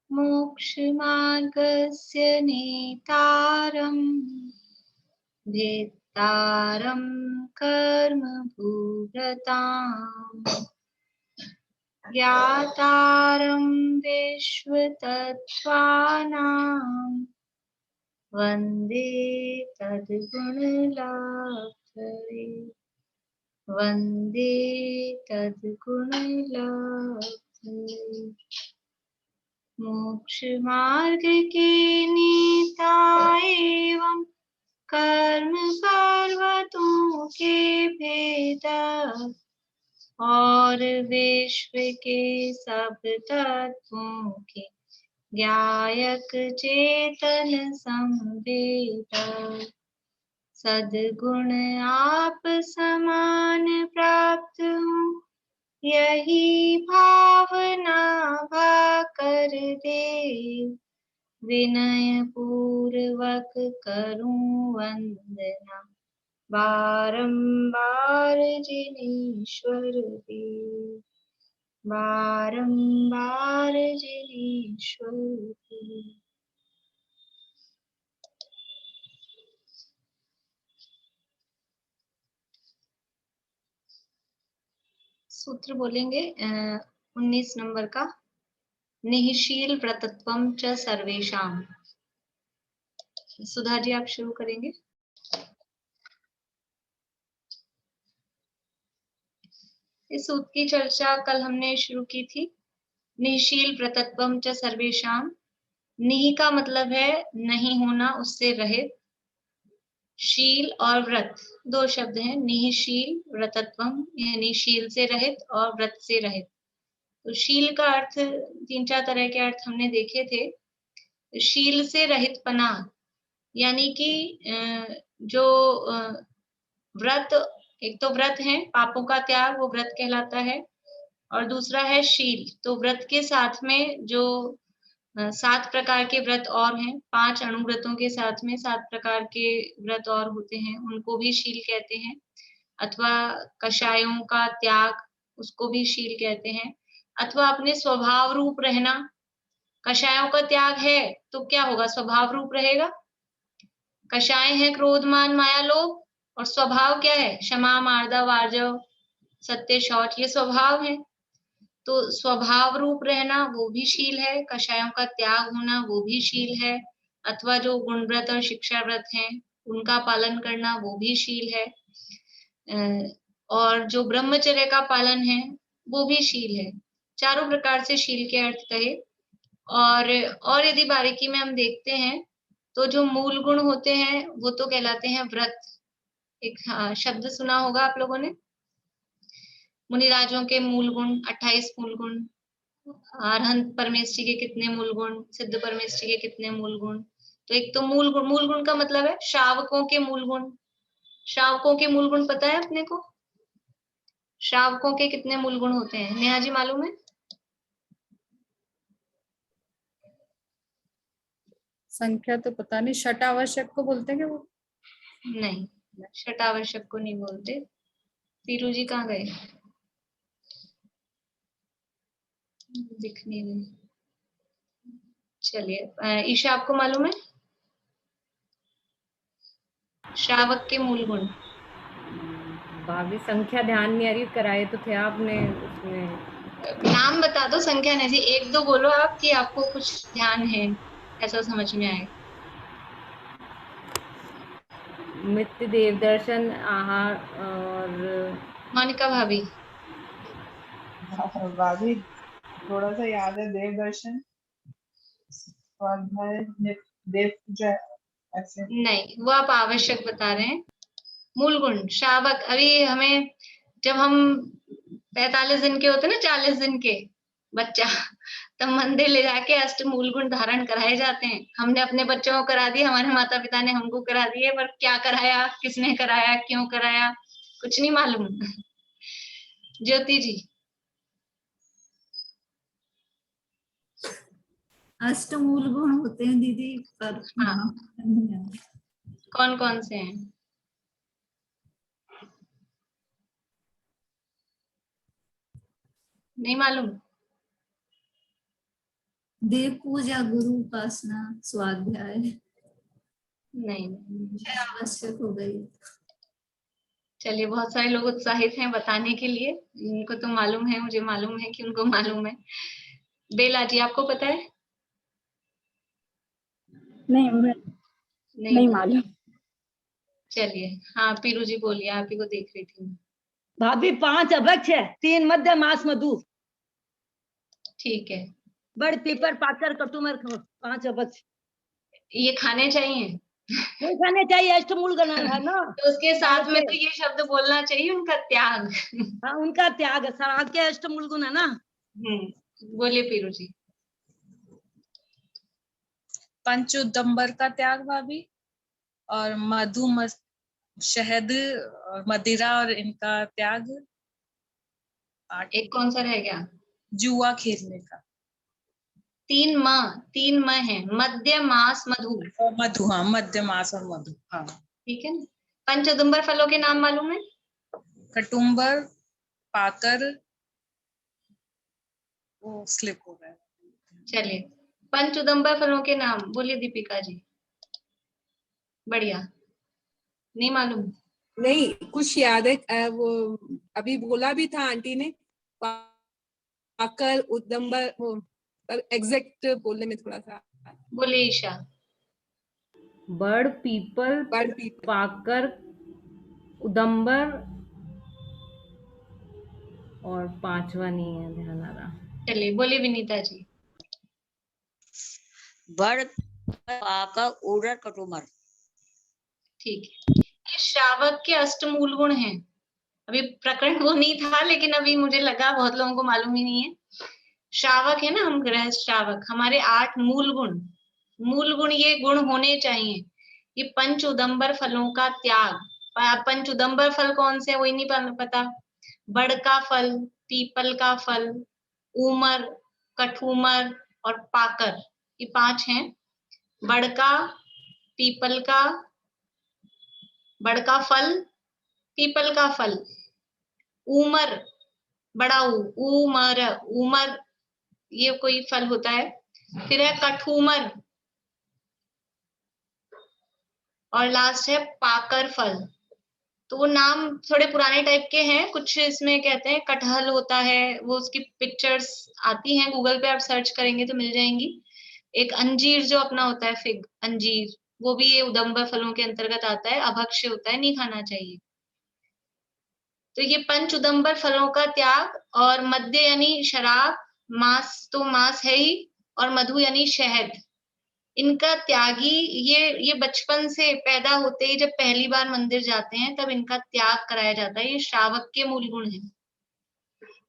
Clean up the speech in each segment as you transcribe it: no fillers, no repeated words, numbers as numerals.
मोक्षमार्गस्य नेतारम् भेत्तारं कर्मभूरताम् ज्ञातारं विश्वतत्त्वानां वन्दे तद्गुणलाभरे वन्दे तद्गुणलाभरे। मोक्षमार्ग के नेता एवं कर्म पर्वतों के भेदक और विश्व के सब तत्वों के ज्ञायक चेतन संवेदक सद्गुण आप समान प्राप्त हो यही भावना भा कर दे विनय पूर्वक करूं वंदना बारंबार जिनेश्वर देव बारंबार जिनेश्वर देव। सूत्र बोलेंगे 19 नंबर का। निःशील व्रतत्वम च सर्वेषाम। सुधा जी आप शुरू करेंगे। इस सूत्र की चर्चा कल हमने शुरू की थी। निःशील व्रतत्वम च सर्वेषाम। निह का मतलब है नहीं होना, उससे रहित। शील और व्रत दो शब्द हैं। निःशील व्रतत्वम यानी शील से रहित और व्रत से रहित। तो शील का अर्थ 3-4 तरह के अर्थ हमने देखे थे। शील से रहित पना यानी कि जो व्रत, एक तो व्रत है पापों का त्याग, वो व्रत कहलाता है, और दूसरा है शील। तो व्रत के साथ में जो 7 प्रकार के व्रत और हैं, 5 अणुव्रतों के साथ में 7 प्रकार के व्रत और होते हैं, उनको भी शील कहते हैं। अथवा कषायों का त्याग, उसको भी शील कहते हैं। अथवा अपने स्वभाव रूप रहना। कषायों का त्याग है तो क्या होगा, स्वभाव रूप रहेगा। कषाय है क्रोध मान माया लोभ, और स्वभाव क्या है, क्षमा मार्दव आर्जव सत्य शौच, ये स्वभाव है। तो स्वभाव रूप रहना वो भी शील है। कषायों का त्याग होना वो भी शील है। अथवा जो गुण व्रत और शिक्षा व्रत हैं उनका पालन करना वो भी शील है। और जो ब्रह्मचर्य का पालन है वो भी शील है। चारों प्रकार से शील के अर्थ कहे। और यदि बारीकी में हम देखते हैं तो जो मूल गुण होते हैं वो तो कहलाते हैं व्रत। एक शब्द सुना होगा आप लोगों ने, मुनिराजों के मूल गुण 28 मूल गुण, अरहंत परमेश जी के कितने मूल गुण, सिद्ध परमेश जी के कितने मूल गुण। तो एक तो मूल गुण का मतलब है श्रावकों के मूल गुण। श्रावकों के मूल गुण पता है अपने को? श्रावकों के कितने मूल गुण होते हैं, नेहा जी मालूम है? संख्या तो पता नहीं। षट आवश्यक को बोलते हैं क्या वो? नहीं, षट आवश्यक को नहीं बोलते। पीरू जी कहाँ गए? दिख नहीं रहे। चलिए, ईशा आपको मालूम है श्रावक के मूल गुण? भाभी संख्या ध्यान नहीं आ रही, कराए तो थे आपने उसमें। नाम बता दो, संख्या नहीं, एक दो बोलो आप कि आपको कुछ ध्यान है, ऐसा समझ में आए। मित्र देव दर्शन, आहार और मोनिका भाभी? भाभी थोड़ा सा याद है, देव दर्शन, स्वाध्याय, देव पूजा, ऐसे। नहीं, वो आप आवश्यक बता रहे हैं। मूल गुण श्रावक, अभी हमें जब हम 45 दिन के होते ना, 40 दिन के बच्चा, तब मंदिर ले जाके अष्ट मूल गुण धारण कराए जाते हैं। हमने अपने बच्चों को करा दिए, हमारे माता पिता ने हमको करा दिए, पर क्या कराया, किसने कराया, क्यों कराया, कुछ नहीं मालूम। ज्योति जी? अष्टमूल गुण होते हैं दीदी, पर हाँ, कौन कौन से हैं? नहीं मालूम? देव पूजा, गुरु उपासना, स्वाध्याय नहीं, आवश्यक हो गई। चलिए, बहुत सारे लोग उत्साहित हैं बताने के लिए। इनको तो मालूम है, मुझे मालूम है कि उनको मालूम है। बेला जी, आपको पता है? नहीं मालूम। चलिए, हाँ पीरू जी बोलिए, आप ही को देख रही थी मैं। भाभी 5 अभक्ष है, 3 मध्य मास मधु। ठीक है, बड़ पीपर पाकर कटुमर 5 अभक्ष। ये खाने चाहिए नहीं खाने चाहिए, अष्टमूल गण है ना। तो उसके साथ में तो ये शब्द बोलना चाहिए, उनका त्याग। हाँ, उनका त्याग सराग के अष्टमूल गुण है ना। बोलिए पीरू जी। पंच उदंबर का त्याग भाभी, और मधु शहद और मदिरा और इनका त्याग। एक कौन सा रह गया? जुआ खेलने का। 3 म है, मध्य मास मधु। और मधु, हाँ मध्य मास और मधु, हाँ ठीक है ना। पंच उदंबर फलों के नाम मालूम है? कटुम्बर, पाकर, वो स्लिप हो गया। चलिए, पंच उदंबर फलों के नाम बोलिए दीपिका जी। बढ़िया, नहीं मालूम? नहीं, कुछ याद है, वो अभी बोला भी था आंटी ने, पाकर, उदंबर, वो एग्जैक्ट बोलने में थोड़ा सा। बोलिए ईशा। बड़ पीपल, पाकर, उदंबर, और 5वां नहीं है ध्यान आ रहा। चलिए, बोलिए विनीता जी। बड़, पाकर, उड़र, कटुमर। ठीक है, ये श्रावक के अष्टमूल गुण हैं। अभी प्रकरण वो नहीं था, लेकिन अभी मुझे लगा बहुत लोगों को मालूम ही नहीं है। श्रावक है ना, हम गृहस्थ श्रावक, हमारे 8 मूल गुण, ये गुण होने चाहिए। ये पंच उदंबर फलों का त्याग। पंच उदंबर फल कौन से, वही नहीं पता। बड़ का फल, पीपल का फल, ऊमर, कठूमर और पाकर, ये 5 हैं। बड़ का, पीपल का, बड़ का फल, पीपल का फल, ऊमर, बड़ा ऊमर, ऊमर ये कोई फल होता है। फिर है कठूमर, और लास्ट है पाकर फल। तो वो नाम थोड़े पुराने टाइप के हैं, कुछ इसमें कहते हैं कटहल होता है, वो उसकी पिक्चर्स आती हैं गूगल पे, आप सर्च करेंगे तो मिल जाएंगी। एक अंजीर जो अपना होता है, फिग, अंजीर, वो भी ये उदंबर फलों के अंतर्गत आता है, अभक्ष्य होता है, नहीं खाना चाहिए। तो ये पंच उदंबर फलों का त्याग, और मध्य यानी शराब, मांस तो मांस है ही, और मधु यानी शहद, इनका त्यागी। ये बचपन से पैदा होते ही जब पहली बार मंदिर जाते हैं तब इनका त्याग कराया जाता है। ये श्रावक के मूल गुण हैं।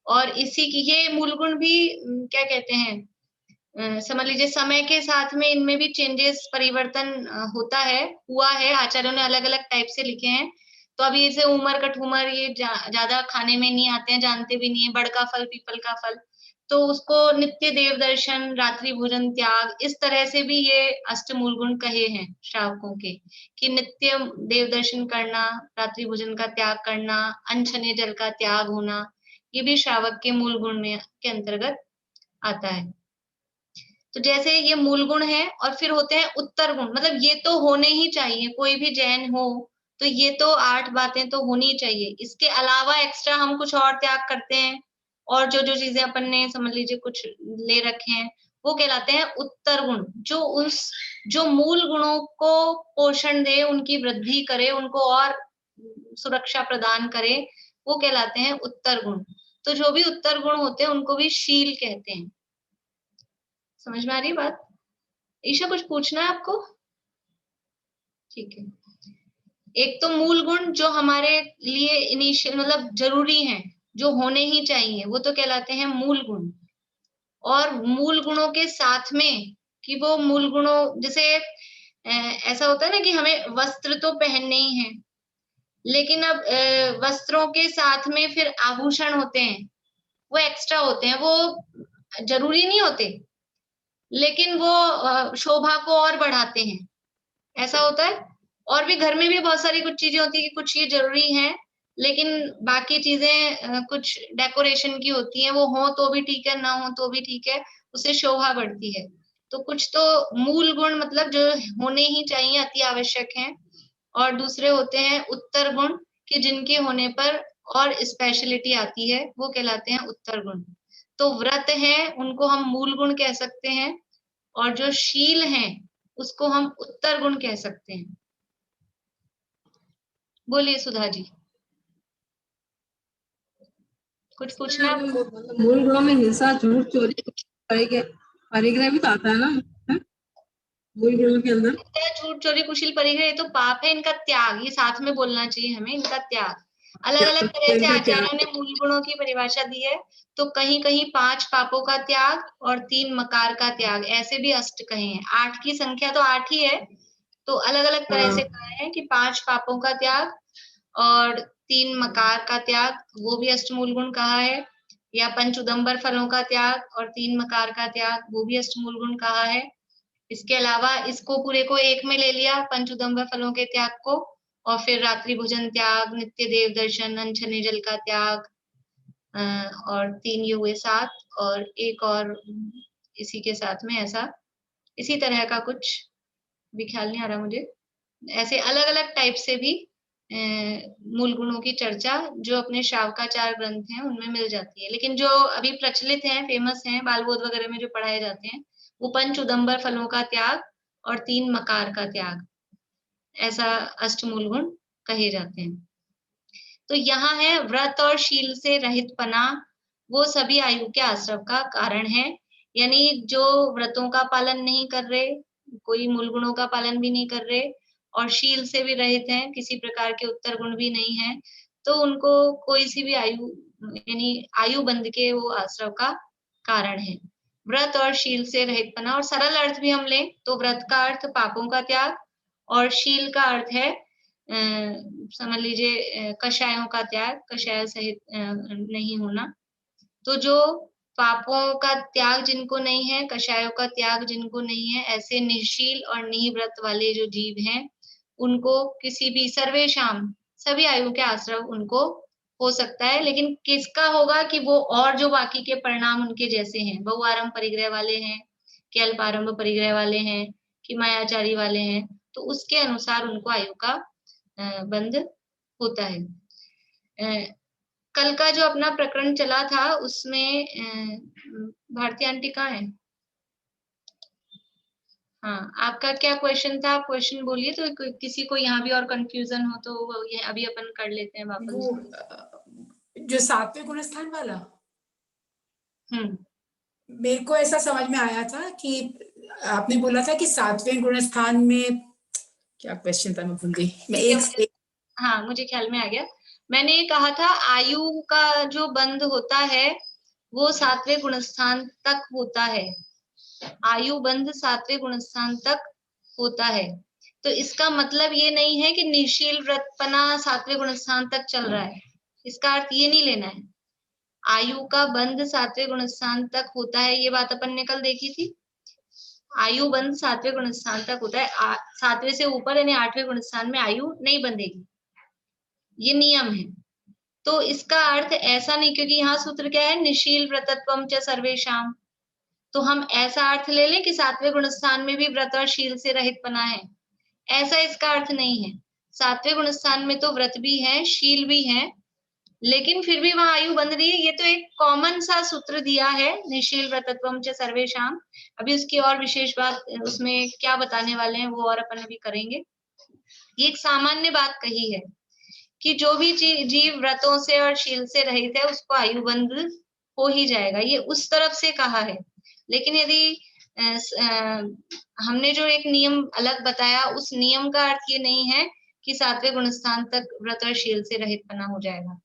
और इसी की ये मूल गुण भी क्या कहते हैं, समझ लीजिए समय के साथ में इनमें भी चेंजेस, परिवर्तन होता है, हुआ है। आचार्यों ने अलग अलग टाइप से लिखे हैं। तो अभी इसे उमर, कठूमर ये ज्यादा खाने में नहीं आते हैं, जानते भी नहीं है। बड़ का फल, पीपल का फल, तो उसको नित्य देव दर्शन, रात्रि भोजन त्याग, इस तरह से भी ये अष्टमूल गुण कहे हैं श्रावकों के, कि नित्य देव दर्शन करना, रात्रि भोजन का त्याग करना, अनछने जल का त्याग होना, ये भी श्रावक के मूल गुण में के अंतर्गत आता है। तो जैसे ये मूल गुण है, और फिर होते हैं उत्तर गुण, मतलब ये तो होने ही चाहिए, कोई भी जैन हो तो ये तो 8 बातें तो होनी चाहिए। इसके अलावा एक्स्ट्रा हम कुछ और त्याग करते हैं, और जो जो चीजें अपन ने समझ लीजिए कुछ ले रखे हैं, वो कहलाते हैं उत्तर गुण। जो मूल गुणों को पोषण दे, उनकी वृद्धि करे, उनको और सुरक्षा प्रदान करे, वो कहलाते हैं उत्तर गुण। तो जो भी उत्तर गुण होते हैं उनको भी शील कहते हैं। समझ में आ रही बात? ईशा, कुछ पूछना है आपको? ठीक है। एक तो मूल गुण जो हमारे लिए इनिशियल मतलब जरूरी हैं, जो होने ही चाहिए, वो तो कहलाते हैं मूल गुण। और मूल गुणों के साथ में, कि वो मूल गुणों जैसे ऐसा होता है ना कि हमें वस्त्र तो पहनने ही हैं, लेकिन अब वस्त्रों के साथ में फिर आभूषण होते हैं, वो एक्स्ट्रा होते हैं, वो जरूरी नहीं होते, लेकिन वो शोभा को और बढ़ाते हैं, ऐसा होता है। और भी घर में भी बहुत सारी कुछ चीजें होती है कि कुछ ये जरूरी है, लेकिन बाकी चीजें कुछ डेकोरेशन की होती हैं, वो हो तो भी ठीक है, ना हो तो भी ठीक है, उससे शोभा बढ़ती है। तो कुछ तो मूल गुण मतलब जो होने ही चाहिए, अति आवश्यक हैं, और दूसरे होते हैं उत्तर गुण कि जिनके होने पर और स्पेशलिटी आती है, वो कहलाते हैं उत्तर गुण। तो व्रत है उनको हम मूल गुण कह सकते हैं, और जो शील हैं उसको हम उत्तर गुण कह सकते हैं। बोलिए सुधा जी, कुछ पूछना? मूल गुणों में हिंसा, झूठ, चोरी, परिग्रह भी तो आता है ना, है? मूल गुणों के अंदर झूठ, चोरी, कुशील, परिग्रह ये तो पाप है, इनका त्याग, ये साथ में बोलना चाहिए हमें, इनका त्याग। अलग अलग तरह से आचार्यों ने मूल गुणों की परिभाषा दी है। तो कहीं कहीं 5 पापों का त्याग और 3 मकार का त्याग, ऐसे भी अष्ट कहे हैं। 8 की संख्या तो 8 ही है, तो अलग अलग तरह से कहे हैं कि 5 पापों का त्याग और 3 मकार का त्याग, वो भी अष्टमूल गुण कहा है। या पंच उदंबर फलों का त्याग और 3 मकार का त्याग, वो भी अष्टमूल गुण कहा है। इसके अलावा इसको पूरे को एक में ले लिया, पंच उदंबर फलों के त्याग को, और फिर रात्रि भोजन त्याग, नित्य देव दर्शन, अनछने जल का त्याग, और 3 ये हुए 7, और एक और इसी के साथ में ऐसा इसी तरह का कुछ भी ख्याल नहीं आ रहा मुझे। ऐसे अलग अलग टाइप से भी मूल गुणों की चर्चा जो अपने शावकाचार ग्रंथ हैं उनमें मिल जाती है। लेकिन जो अभी प्रचलित हैं, फेमस हैं, बालबोध वगैरह में जो पढ़ाए जाते हैं, वो पंच उदंबर फलों का त्याग और 3 मकार का त्याग, ऐसा अष्टमूल गुण कहे जाते हैं। तो यहाँ है व्रत और शील से रहित पना, वो सभी आयु के आश्रव का कारण है। यानी जो व्रतों का पालन नहीं कर रहे, कोई मूल गुणों का पालन भी नहीं कर रहे, और शील से भी रहित हैं, किसी प्रकार के उत्तर गुण भी नहीं है, तो उनको कोई सी भी आयु यानी आयु बंध के वो आश्रव का कारण है। व्रत और शील से रहित पना, और सरल अर्थ भी हम लें तो व्रत का अर्थ पापों का त्याग, और शील का अर्थ है समझ लीजिए कषायों का त्याग, कषाय सहित नहीं होना। तो जो पापों का त्याग जिनको नहीं है, कषायों का त्याग जिनको नहीं है, ऐसे निःशील और निव्रत वाले जो जीव हैं, उनको किसी भी सर्वेशाम, सभी आयु के आश्रव उनको हो सकता है। लेकिन किसका होगा कि वो और जो बाकी के परिणाम उनके जैसे हैं, बहुआरंभ परिग्रह वाले हैं कि अल्पारंभ परिग्रह वाले हैं कि मायाचारी वाले हैं, तो उसके अनुसार उनको आयु का बंध होता है। कल का जो अपना प्रकरण चला था उसमें भारती आंटी कहाँ है? हाँ, आपका क्या क्वेश्चन था? आप क्वेश्चन बोलिए, तो किसी को यहाँ भी और कंफ्यूजन हो तो ये अभी अपन कर लेते हैं वापस। वो जो 7वें गुणस्थान वाला, मेरे को ऐसा समझ में आया था कि आपने बोला था कि 7वें गुणस्थान में क्या क्वेश्चन था, मैं भूल गई। मैं एक हाँ, मुझे ख्याल में आ गया। मैंने ये कहा था आयु का जो बंध होता है वो 7वें गुणस्थान तक होता है। आयु बंध 7वें गुणस्थान तक होता है। तो इसका मतलब ये नहीं है कि निशील व्रतपना 7वें गुणस्थान तक चल रहा है, इसका अर्थ ये नहीं लेना है। आयु का बंध 7वें गुणस्थान तक होता है, ये बात अपन ने कल देखी थी। आयु बंध 7वें गुणस्थान तक होता है, 7वें से ऊपर यानी 8वें गुणस्थान में आयु नहीं बंधेगी, ये नियम है। तो इसका अर्थ ऐसा नहीं, क्योंकि यहाँ सूत्र क्या है, निशील व्रतत्वम च सर्वेशाम, तो हम ऐसा अर्थ ले लें कि 7वें गुणस्थान में भी व्रत और शील से रहित पना है, ऐसा इसका अर्थ नहीं है। 7वें गुणस्थान में तो व्रत भी है, शील भी है, लेकिन फिर भी वहां आयु बंध रही है। ये तो एक कॉमन सा सूत्र दिया है, निशील व्रतत्वम च सर्वेशाम। अभी उसकी और विशेष बात उसमें क्या बताने वाले हैं वो और अपन अभी करेंगे। ये एक सामान्य बात कही है कि जो भी जीव व्रतों से और शील से रहित है उसको आयु बंध हो ही जाएगा, ये उस तरफ से कहा है। लेकिन यदि हमने जो एक नियम अलग बताया, उस नियम का अर्थ ये नहीं है कि 7वें गुणस्थान तक व्रत और शील से रहित पना हो जाएगा।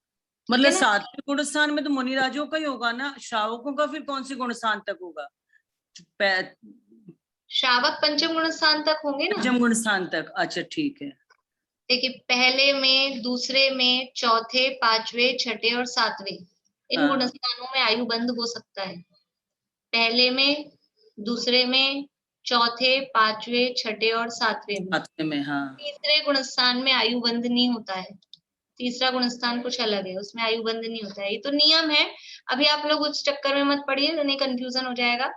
मतलब 7वें गुणस्थान में तो मुनिराजों का ही होगा ना, श्रावकों का फिर कौन सी गुणस्थान तक होगा? श्रावक पंचम गुणस्थान तक होंगे ना। पंचम गुणस्थान तक, अच्छा ठीक है। देखिए पहले में, दूसरे में, चौथे, 5वें, 6ठे और 7वें, इन गुणस्थानों में आयु बंध हो सकता है। पहले में, दूसरे में, चौथे, 5वें, 6ठे और 7वें में। हाँ। तीसरे गुणस्थान में आयु बंध नहीं होता है। तीसरा गुणस्थान कुछ अलग है, उसमें आयु बंध नहीं होता है। ये तो नियम है, अभी आप लोग उस चक्कर में मत पड़िए, नहीं कंफ्यूजन हो जाएगा।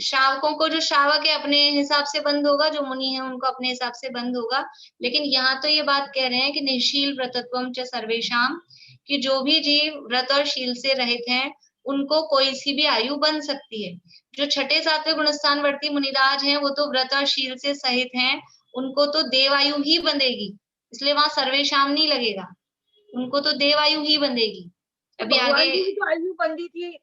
श्रावकों को जो श्रावक है अपने हिसाब से बंद होगा, जो मुनि है उनको अपने हिसाब से बंद होगा। लेकिन यहाँ तो ये बात कह रहे हैं कि निःशील व्रतत्वम च सर्वेषाम, कि जो भी जीव व्रत और शील से रहित हैं उनको कोई सी भी आयु बन सकती है। जो छठे सातवें गुणस्थान वर्ती मुनिराज हैं वो तो व्रत और शील से सहित हैं, उनको तो देवायु ही बंधेगी, इसलिए वहां सर्वेशाम नहीं लगेगा, उनको तो देवायु ही बंधेगी। अभी भगवान आगे की भी तो आयु बंधी थी,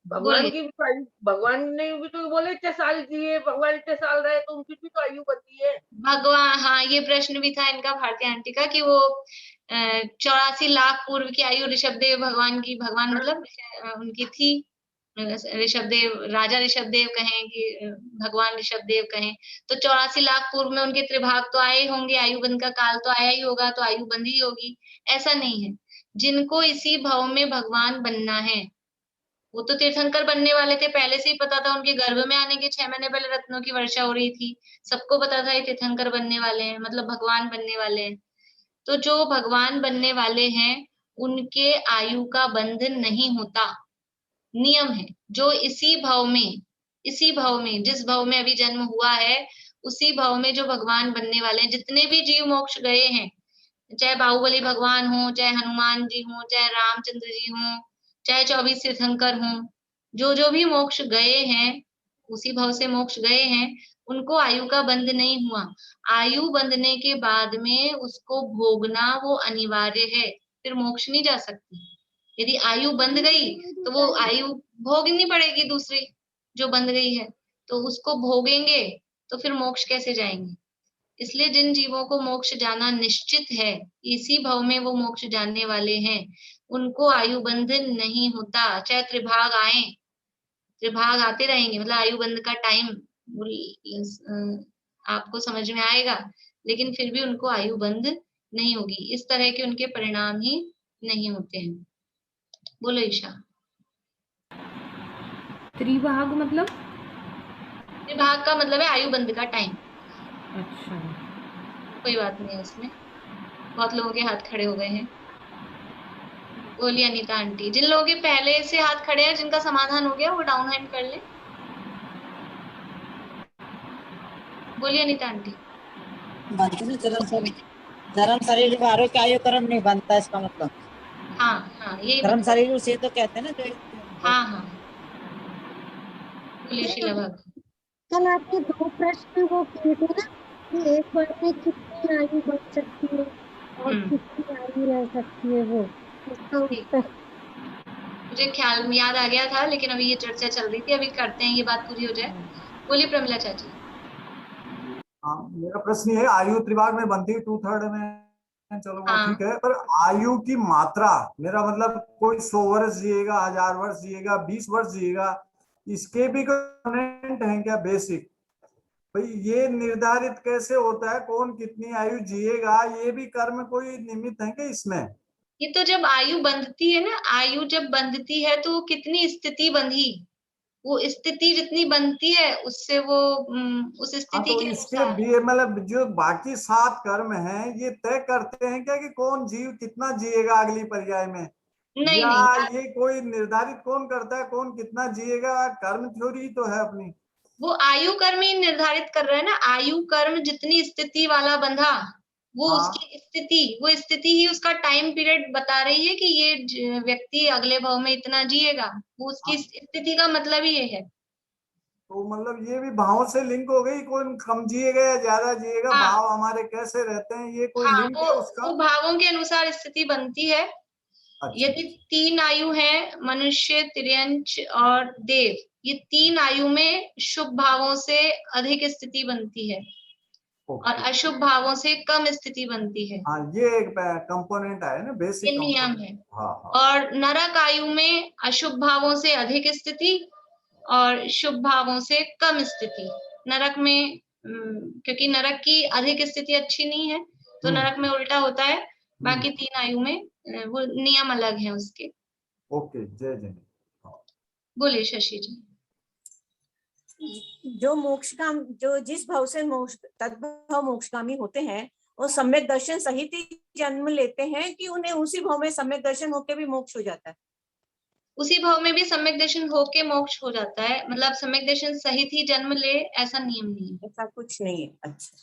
भगवान की भी तो आयु, भगवान ने भी तो बोले इतने साल जिए, भगवान इतने साल रहे, तो उनकी भी तो आयु बंधी है। भगवान, हाँ ये प्रश्न भी था इनका भारती आंटी का कि वो 84 लाख पूर्व की आयु ऋषभदेव भगवान की, भगवान मतलब उनकी थी, ऋषभदेव, राजा ऋषभदेव कहें कि भगवान ऋषभदेव कहें, तो 84 लाख पूर्व में उनके त्रिभाग तो आए होंगे, आयु बंध का काल तो आया ही होगा, तो आयु बंधी होगी। ऐसा नहीं है, जिनको इसी भाव में भगवान बनना है, वो तो तीर्थंकर बनने वाले थे, पहले से ही पता था, उनके गर्भ में आने के 6 महीने पहले रत्नों की वर्षा हो रही थी, सबको पता था ये तीर्थंकर बनने वाले हैं, मतलब भगवान बनने वाले हैं। तो जो भगवान बनने वाले हैं उनके आयु का बंधन नहीं होता, नियम है। जो इसी भाव में जिस भाव में अभी जन्म हुआ है, उसी भाव में जो भगवान बनने वाले हैं, जितने भी जीव मोक्ष गए हैं, चाहे बाहुबली भगवान हो, चाहे हनुमान जी हो, चाहे रामचंद्र जी हो, चाहे 24 तीर्थंकर हो, जो भी मोक्ष गए हैं उसी भाव से मोक्ष गए हैं, उनको आयु का बंध नहीं हुआ। आयु बंधने के बाद में उसको भोगना वो अनिवार्य है, फिर मोक्ष नहीं जा सकती। यदि आयु बंध गई तो वो आयु भोगनी पड़ेगी दूसरी जो बंध गई है, तो उसको भोगेंगे तो फिर मोक्ष कैसे जाएंगे। इसलिए जिन जीवों को मोक्ष जाना निश्चित है, इसी भाव में वो मोक्ष जाने वाले हैं, उनको आयु बंधन नहीं होता, चाहे त्रिभाग आए, त्रिभाग आते रहेंगे, मतलब आयु बंध का टाइम आपको समझ में आएगा, लेकिन फिर भी उनको आयु बंध नहीं होगी, इस तरह के उनके परिणाम ही नहीं होते हैं। बोलो ईशा। त्रिभाग मतलब? त्रिभाग का मतलब है आयु बंध का टाइम। अच्छा, कोई बात नहीं है उसमें, बहुत लोगों के हाथ खड़े हो गए हैं। बोलिए अनीता आंटी, जिन लोगों के पहले से हाथ खड़े हैं, जिनका समाधान हो गया, वो डाउन हैंड कर ले। बोलिए अनीता आंटी। धर्म शरीर का आरोग्य आयु कर्म नहीं बनता, इसका मतलब। हाँ यही धर्म शरीर उसे तो कहते हैं ना, जो हाँ बोलिए शीला भाभी। कल आपने 2 प्रश्न वो किए थे ना कि एक बार में कितनी आयु बढ़ सकती है और कितनी आयु रह सकती है, वो उसका उत्तर मुझे ख्याल में याद आ गया था, लेकिन अभी ये चर्चा चल रही थी, अभी करते हैं, ये बात पूरी हो जाए। बोलिए प्रमिला चाची। मेरा प्रश्न है, आयु त्रिभाग में बनती है 2/3 में, चलो वो ठीक है, पर आयु की मात्रा, मेरा मतलब कोई 100 वर्ष जिएगा, 1000 वर्ष जिएगा, 20 वर्ष जिएगा, इसके भी कंपोनेंट हैं क्या बेसिक? भाई ये निर्धारित कैसे होता है कौन कितनी आयु जिएगा? ये भी कर्म कोई निमित्त है क्या इसमें? ये तो जब आयु बंधती है ना, आयु जब बंधती है तो कितनी स्थिति बंधी, वो स्थिति जितनी बनती है उससे वो उस स्थिति तो के इसके भी मतलब जो बाकी 7 कर्म हैं ये तय करते हैं क्या कि कौन जीव कितना जिएगा अगली पर्याय में? नहीं, या नहीं, ये कोई निर्धारित कौन करता है कौन कितना जिएगा? कर्म थ्योरी तो है अपनी, वो आयु कर्म ही निर्धारित कर रहा है ना। आयु कर्म जितनी स्थिति वाला बंधा, वो उसकी स्थिति, वो स्थिति ही उसका टाइम पीरियड बता रही है कि ये व्यक्ति अगले भाव में इतना जिएगा, वो उसकी स्थिति का मतलब ही ये है। तो मतलब ये भी भाव से लिंक हो गई, कौन कम जिएगा या ज्यादा जिएगा, भाव हमारे कैसे रहते हैं, ये कोई लिंक है उसका? वो भावों के अनुसार स्थिति बनती है। यदि 3 आयु है, मनुष्य, तिर्यंच और देव, ये 3 आयु में शुभ भावों से अधिक स्थिति बनती है और अशुभ भावों से कम स्थिति बनती है। ये एक कंपोनेंट है ना, बेसिक नियम है। और नरक आयु में अशुभ भावों से अधिक स्थिति और शुभ भावों से कम स्थिति। नरक में क्योंकि नरक की अधिक स्थिति अच्छी नहीं है, तो नरक में उल्टा होता है। बाकी 3 आयु में वो नियम अलग है उसके। ओके, जय जय। बोलिए शशि जी। जो मोक्ष काम, जो जिस भाव से मोक्ष तद्भाव मोक्षगामी होते हैं, वो सम्यक दर्शन सहित ही जन्म लेते हैं कि उन्हें उसी भाव में सम्यक दर्शन होके भी मोक्ष हो जाता है? उसी भाव में भी सम्यक दर्शन होके मोक्ष हो जाता है, मतलब सम्यक दर्शन सहित ही जन्म ले ऐसा नियम नहीं है। ऐसा कुछ नहीं है। अच्छा,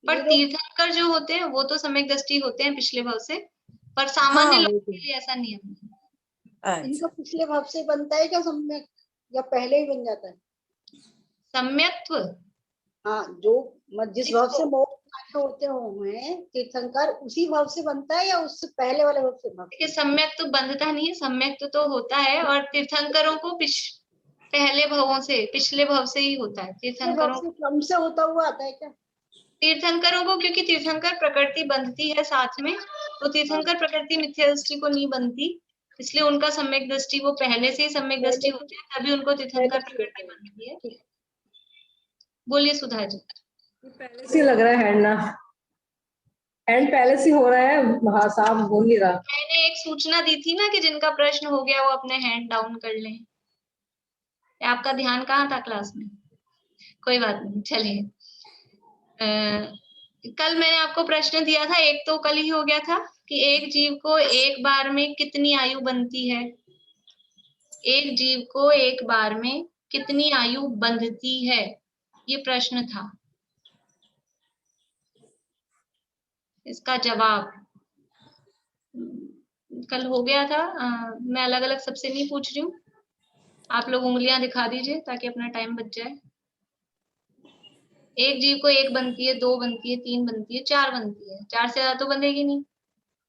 पर तीर्थंकर जो होते हैं वो तो सम्यक दृष्टि होते हैं पिछले भाव से, पर सामान्य लोगों के लिए ऐसा नियम नहीं है। इनका पिछले भाव से बनता है क्या सम्यक, या पहले ही बन जाता है सम्यक्त्व? हाँ, जो जिस भाव से मोक्ष होते हैं तीर्थंकर, उसी भाव से बनता है या उससे पहले वाले भाव से? देखिए सम्यक तो बंधता नहीं है, सम्यक तो होता है, और तीर्थंकरों को पहले भावों से, पिछले भाव से ही होता है। तीर्थंकरों से क्रम से होता हुआ आता है क्या तीर्थंकरों को? क्योंकि तीर्थंकर प्रकृति बंधती है साथ में, तो तीर्थंकर प्रकृति मिथ्या दृष्टि को नहीं बनती, इसलिए उनका सम्यक दृष्टि वो पहले से ही सम्यक दृष्टि होती है, तभी उनको तीर्थंकर प्रकृति बनती है। बोलिए सुधा जी। पहले से लग रहा है हैंड ना, हैंड पहले से हो रहा है, हाँ साहब बोल नहीं रहा। मैंने एक सूचना दी थी ना कि जिनका प्रश्न हो गया वो अपने हैंड डाउन कर लें। आपका ध्यान कहाँ था क्लास में? कोई बात नहीं, चलिए। कल मैंने आपको प्रश्न दिया था, एक तो कल ही हो गया था कि एक जीव को एक बार में कितनी आयु बनती है। एक जीव को एक बार में कितनी आयु बंधती है, ये प्रश्न था। इसका जवाब कल हो गया था। मैं अलग अलग सबसे नहीं पूछ रही हूँ, आप लोग उंगलियां दिखा दीजिए ताकि अपना टाइम बच जाए। एक जीव को एक बनती है, दो बनती है, तीन बनती है, चार बनती है। चार से ज्यादा तो बंधेगी नहीं।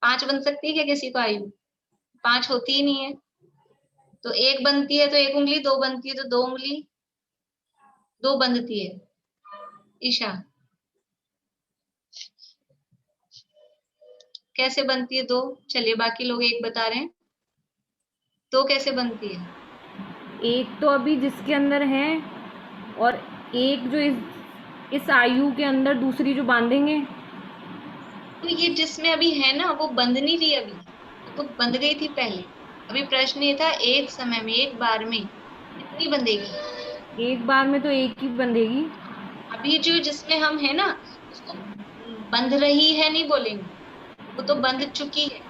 पांच बन सकती है क्या किसी को आयु? पांच होती ही नहीं है। तो एक बनती है तो एक उंगली, दो बनती है तो दो उंगली, दो बंधती है। ईशा कैसे बनती है दो? चलिए बाकी लोग एक बता रहे हैं, दो कैसे बनती है? एक तो अभी जिसके अंदर है, और एक जो इस आयु के अंदर दूसरी जो बांधेंगे। तो ये जिसमें अभी है ना वो बंध नहीं रही, अभी तो बंध गई थी पहले। अभी प्रश्न ये था एक समय में, एक बार में कितनी बंधेगी? एक बार में तो एक ही बंधेगी। अभी जो जिसमें हम है ना उसको बंध रही है नहीं बोलेंगे, वो तो बंध चुकी है।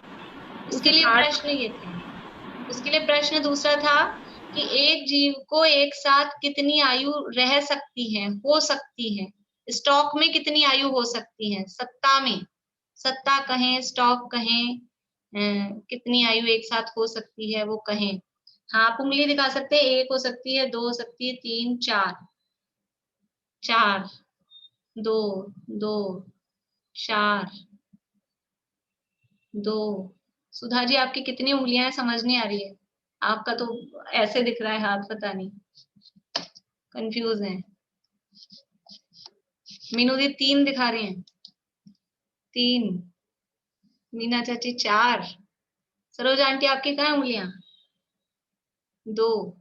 उसके लिए प्रश्न ये थे, उसके लिए प्रश्न दूसरा था कि एक जीव को एक साथ कितनी आयु रह सकती है, हो सकती है, स्टॉक में कितनी आयु हो सकती है, सत्ता में, सत्ता कहें, स्टॉक कहें, कितनी आयु एक साथ हो सकती है वो कहें। हाँ आप उंगली दिखा सकते हैं, एक हो सकती है, दो हो सकती है, तीन, चार, चार, दो, दो, चार, दो। सुधा जी आपकी कितनी उंगलियां हैं समझ नहीं आ रही है, आपका तो ऐसे दिख रहा है हाथ, पता नहीं, कंफ्यूज है। मीनू दी तीन दिखा रही हैं, तीन। मीना चाची चार। सरोज आंटी आपकी कहाँ उंगलियां? दो,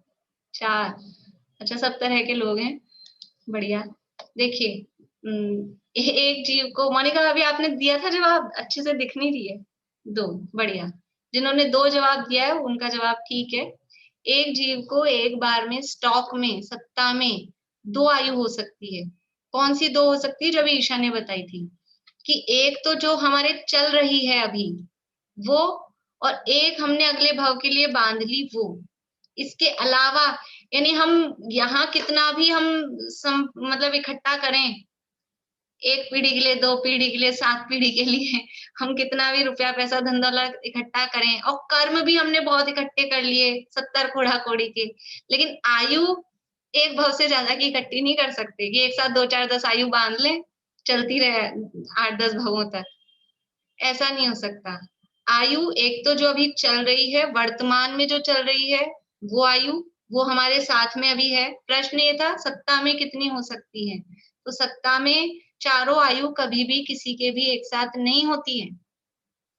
चार। अच्छा सब तरह के लोग हैं, बढ़िया। देखिए एक जीव को, मोनिका अभी आपने दिया था जवाब, अच्छे से दिख नहीं रही है। दो, बढ़िया। जिन्होंने दो जवाब दिया है उनका जवाब ठीक है। एक जीव को एक बार में स्टॉक में, सत्ता में दो आयु हो सकती है। कौन सी दो हो सकती है? जो अभी ईशा ने बताई थी कि एक तो जो हमारे चल रही है अभी वो, और एक हमने अगले भाव के लिए बांध ली वो। इसके अलावा यानी हम यहाँ कितना भी हम मतलब इकट्ठा करें, एक पीढ़ी के लिए, दो पीढ़ी के लिए, 7 पीढ़ी के लिए, हम कितना भी रुपया पैसा धन दौलत इकट्ठा करें, और कर्म भी हमने बहुत इकट्ठे कर लिए 70 कोड़ा कोड़ी के, लेकिन आयु एक भाव से ज्यादा की इकट्ठी नहीं कर सकते कि एक साथ 2, 4, 10 आयु बांध लें, चलती रहे 8, 10 भावों तक। ऐसा नहीं हो सकता। आयु एक तो जो अभी चल रही है, वर्तमान में जो चल रही है वो आयु, वो हमारे साथ में अभी है। प्रश्न ये था सत्ता में कितनी हो सकती है, तो सत्ता में चारों आयु कभी भी किसी के भी एक साथ नहीं होती है,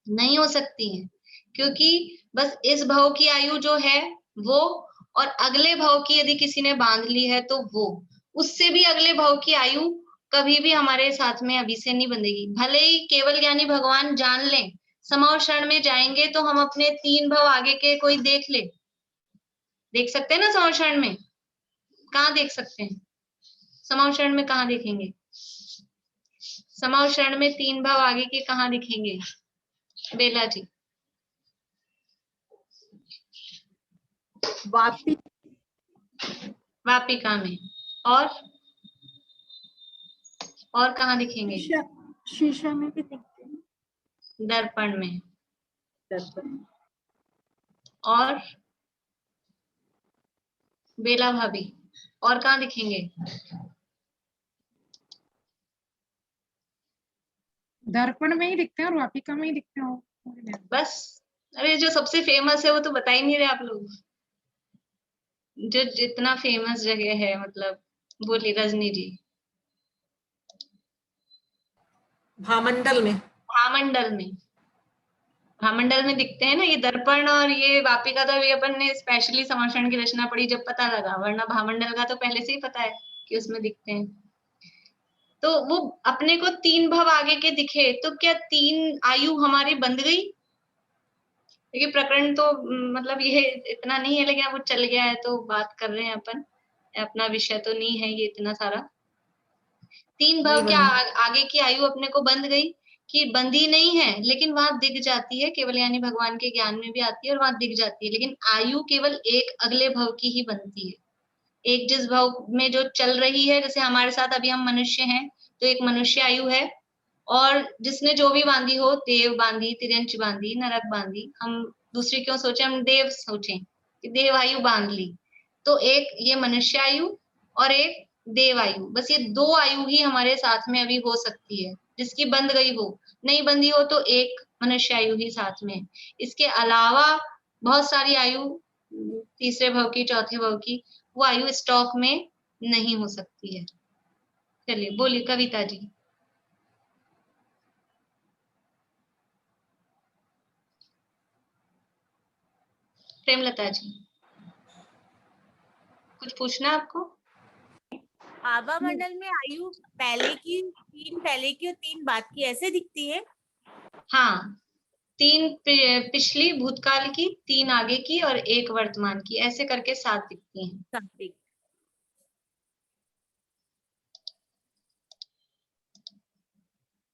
नहीं हो सकती है, क्योंकि बस इस भाव की आयु जो है वो, और अगले भाव की यदि किसी ने बांध ली है तो वो, उससे भी अगले भाव की आयु कभी भी हमारे साथ में अभी से नहीं बंधेगी। भले ही केवल ज्ञानी भगवान जान लें, समाव क्षण में जाएंगे तो हम अपने 3 भाव आगे के कोई देख ले, देख सकते हैं ना समाव क्षण में? कहाँ देख सकते हैं समाव क्षण में? कहाँ देखेंगे? समावशरण में 3 भाव आगे के कहाँ दिखेंगे? बेला जी। वापी वापिका में। और कहाँ दिखेंगे? शीशा में भी दिखते हैं। दर्पण में। दर्पण। और बेला भाभी, और कहाँ दिखेंगे? दर्पण में ही दिखते हैं और वापिका में ही दिखते हैं। बस। अरे जो सबसे फेमस है वो तो बता ही नहीं रहे आप लोग। जो जितना फेमस जगह है, मतलब बोली रजनी जी। भामंडल में। भामंडल में। भामंडल में दिखते हैं ना ये दर्पण और ये वापिका। तो ये अपन ने स्पेशली समावशरण की रचना पढ़ी जब पता लगा, वरना भामंडल का तो पहले से ही पता है कि उसमें दिखते हैं। तो वो अपने को 3 भाव आगे के दिखे तो क्या 3 आयु हमारी बंध गई? देखिए प्रकरण तो मतलब ये इतना नहीं है, लेकिन अब वो चल गया है तो बात कर रहे हैं अपन। अपना विषय तो नहीं है ये इतना सारा। 3 भाव क्या आगे की आयु अपने को बंध गई? कि बंधी नहीं है, लेकिन वहां दिख जाती है केवल, यानी भगवान के ज्ञान में भी आती है और वहां दिख जाती है। लेकिन आयु केवल एक अगले भव की ही बनती है। एक जिस भव में जो चल रही है, जैसे हमारे साथ अभी हम मनुष्य हैं तो एक मनुष्य आयु है, और जिसने जो भी बांधी हो, देव बांधी, तिरंच बांधी, नरक बांधी, हम दूसरी क्यों सोचे, हम देव सोचें कि देव आयु बांध ली। तो एक ये मनुष्य आयु और एक देव आयु, बस ये 2 आयु ही हमारे साथ में अभी हो सकती है। जिसकी बंध गई हो, नहीं बंधी हो तो एक मनुष्य आयु ही साथ में है। इसके अलावा बहुत सारी आयु, तीसरे भव की, चौथे भव की, वो आयु स्टॉक में नहीं हो सकती है। चलिए बोलिए कविता जी। प्रेमलता जी, कुछ पूछना आपको? आभा मंडल में आयु पहले की 3 बाद की ऐसे दिखती है? हाँ, 3 पिछली भूतकाल की, 3 आगे की और 1 वर्तमान की, ऐसे करके 7 दिखती हैं।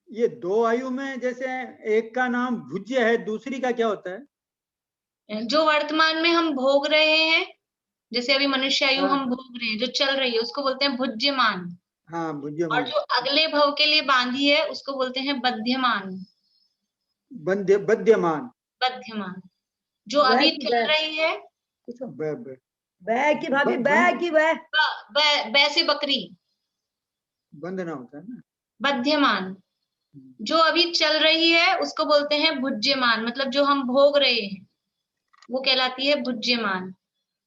ये 2 आयु में जैसे एक का नाम भुज्य है, दूसरी का क्या होता है? जो वर्तमान में हम भोग रहे हैं, जैसे अभी मनुष्य आयु हम भोग रहे हैं, जो चल रही है उसको बोलते हैं भुज्यमान। हाँ, भुज्यमान। और जो अगले भव के लिए बांधी है उसको बोलते हैं बध्यमान। बध्यमान। बध्यमान जो अभी चल रही है। बै की भाभी, बै की बै। बै से बकरी। बंधना होता है ना। बध्यमान जो अभी चल रही है उसको बोलते हैं भुज्यमान, मतलब जो हम भोग रहे हैं वो कहलाती है भुज्यमान।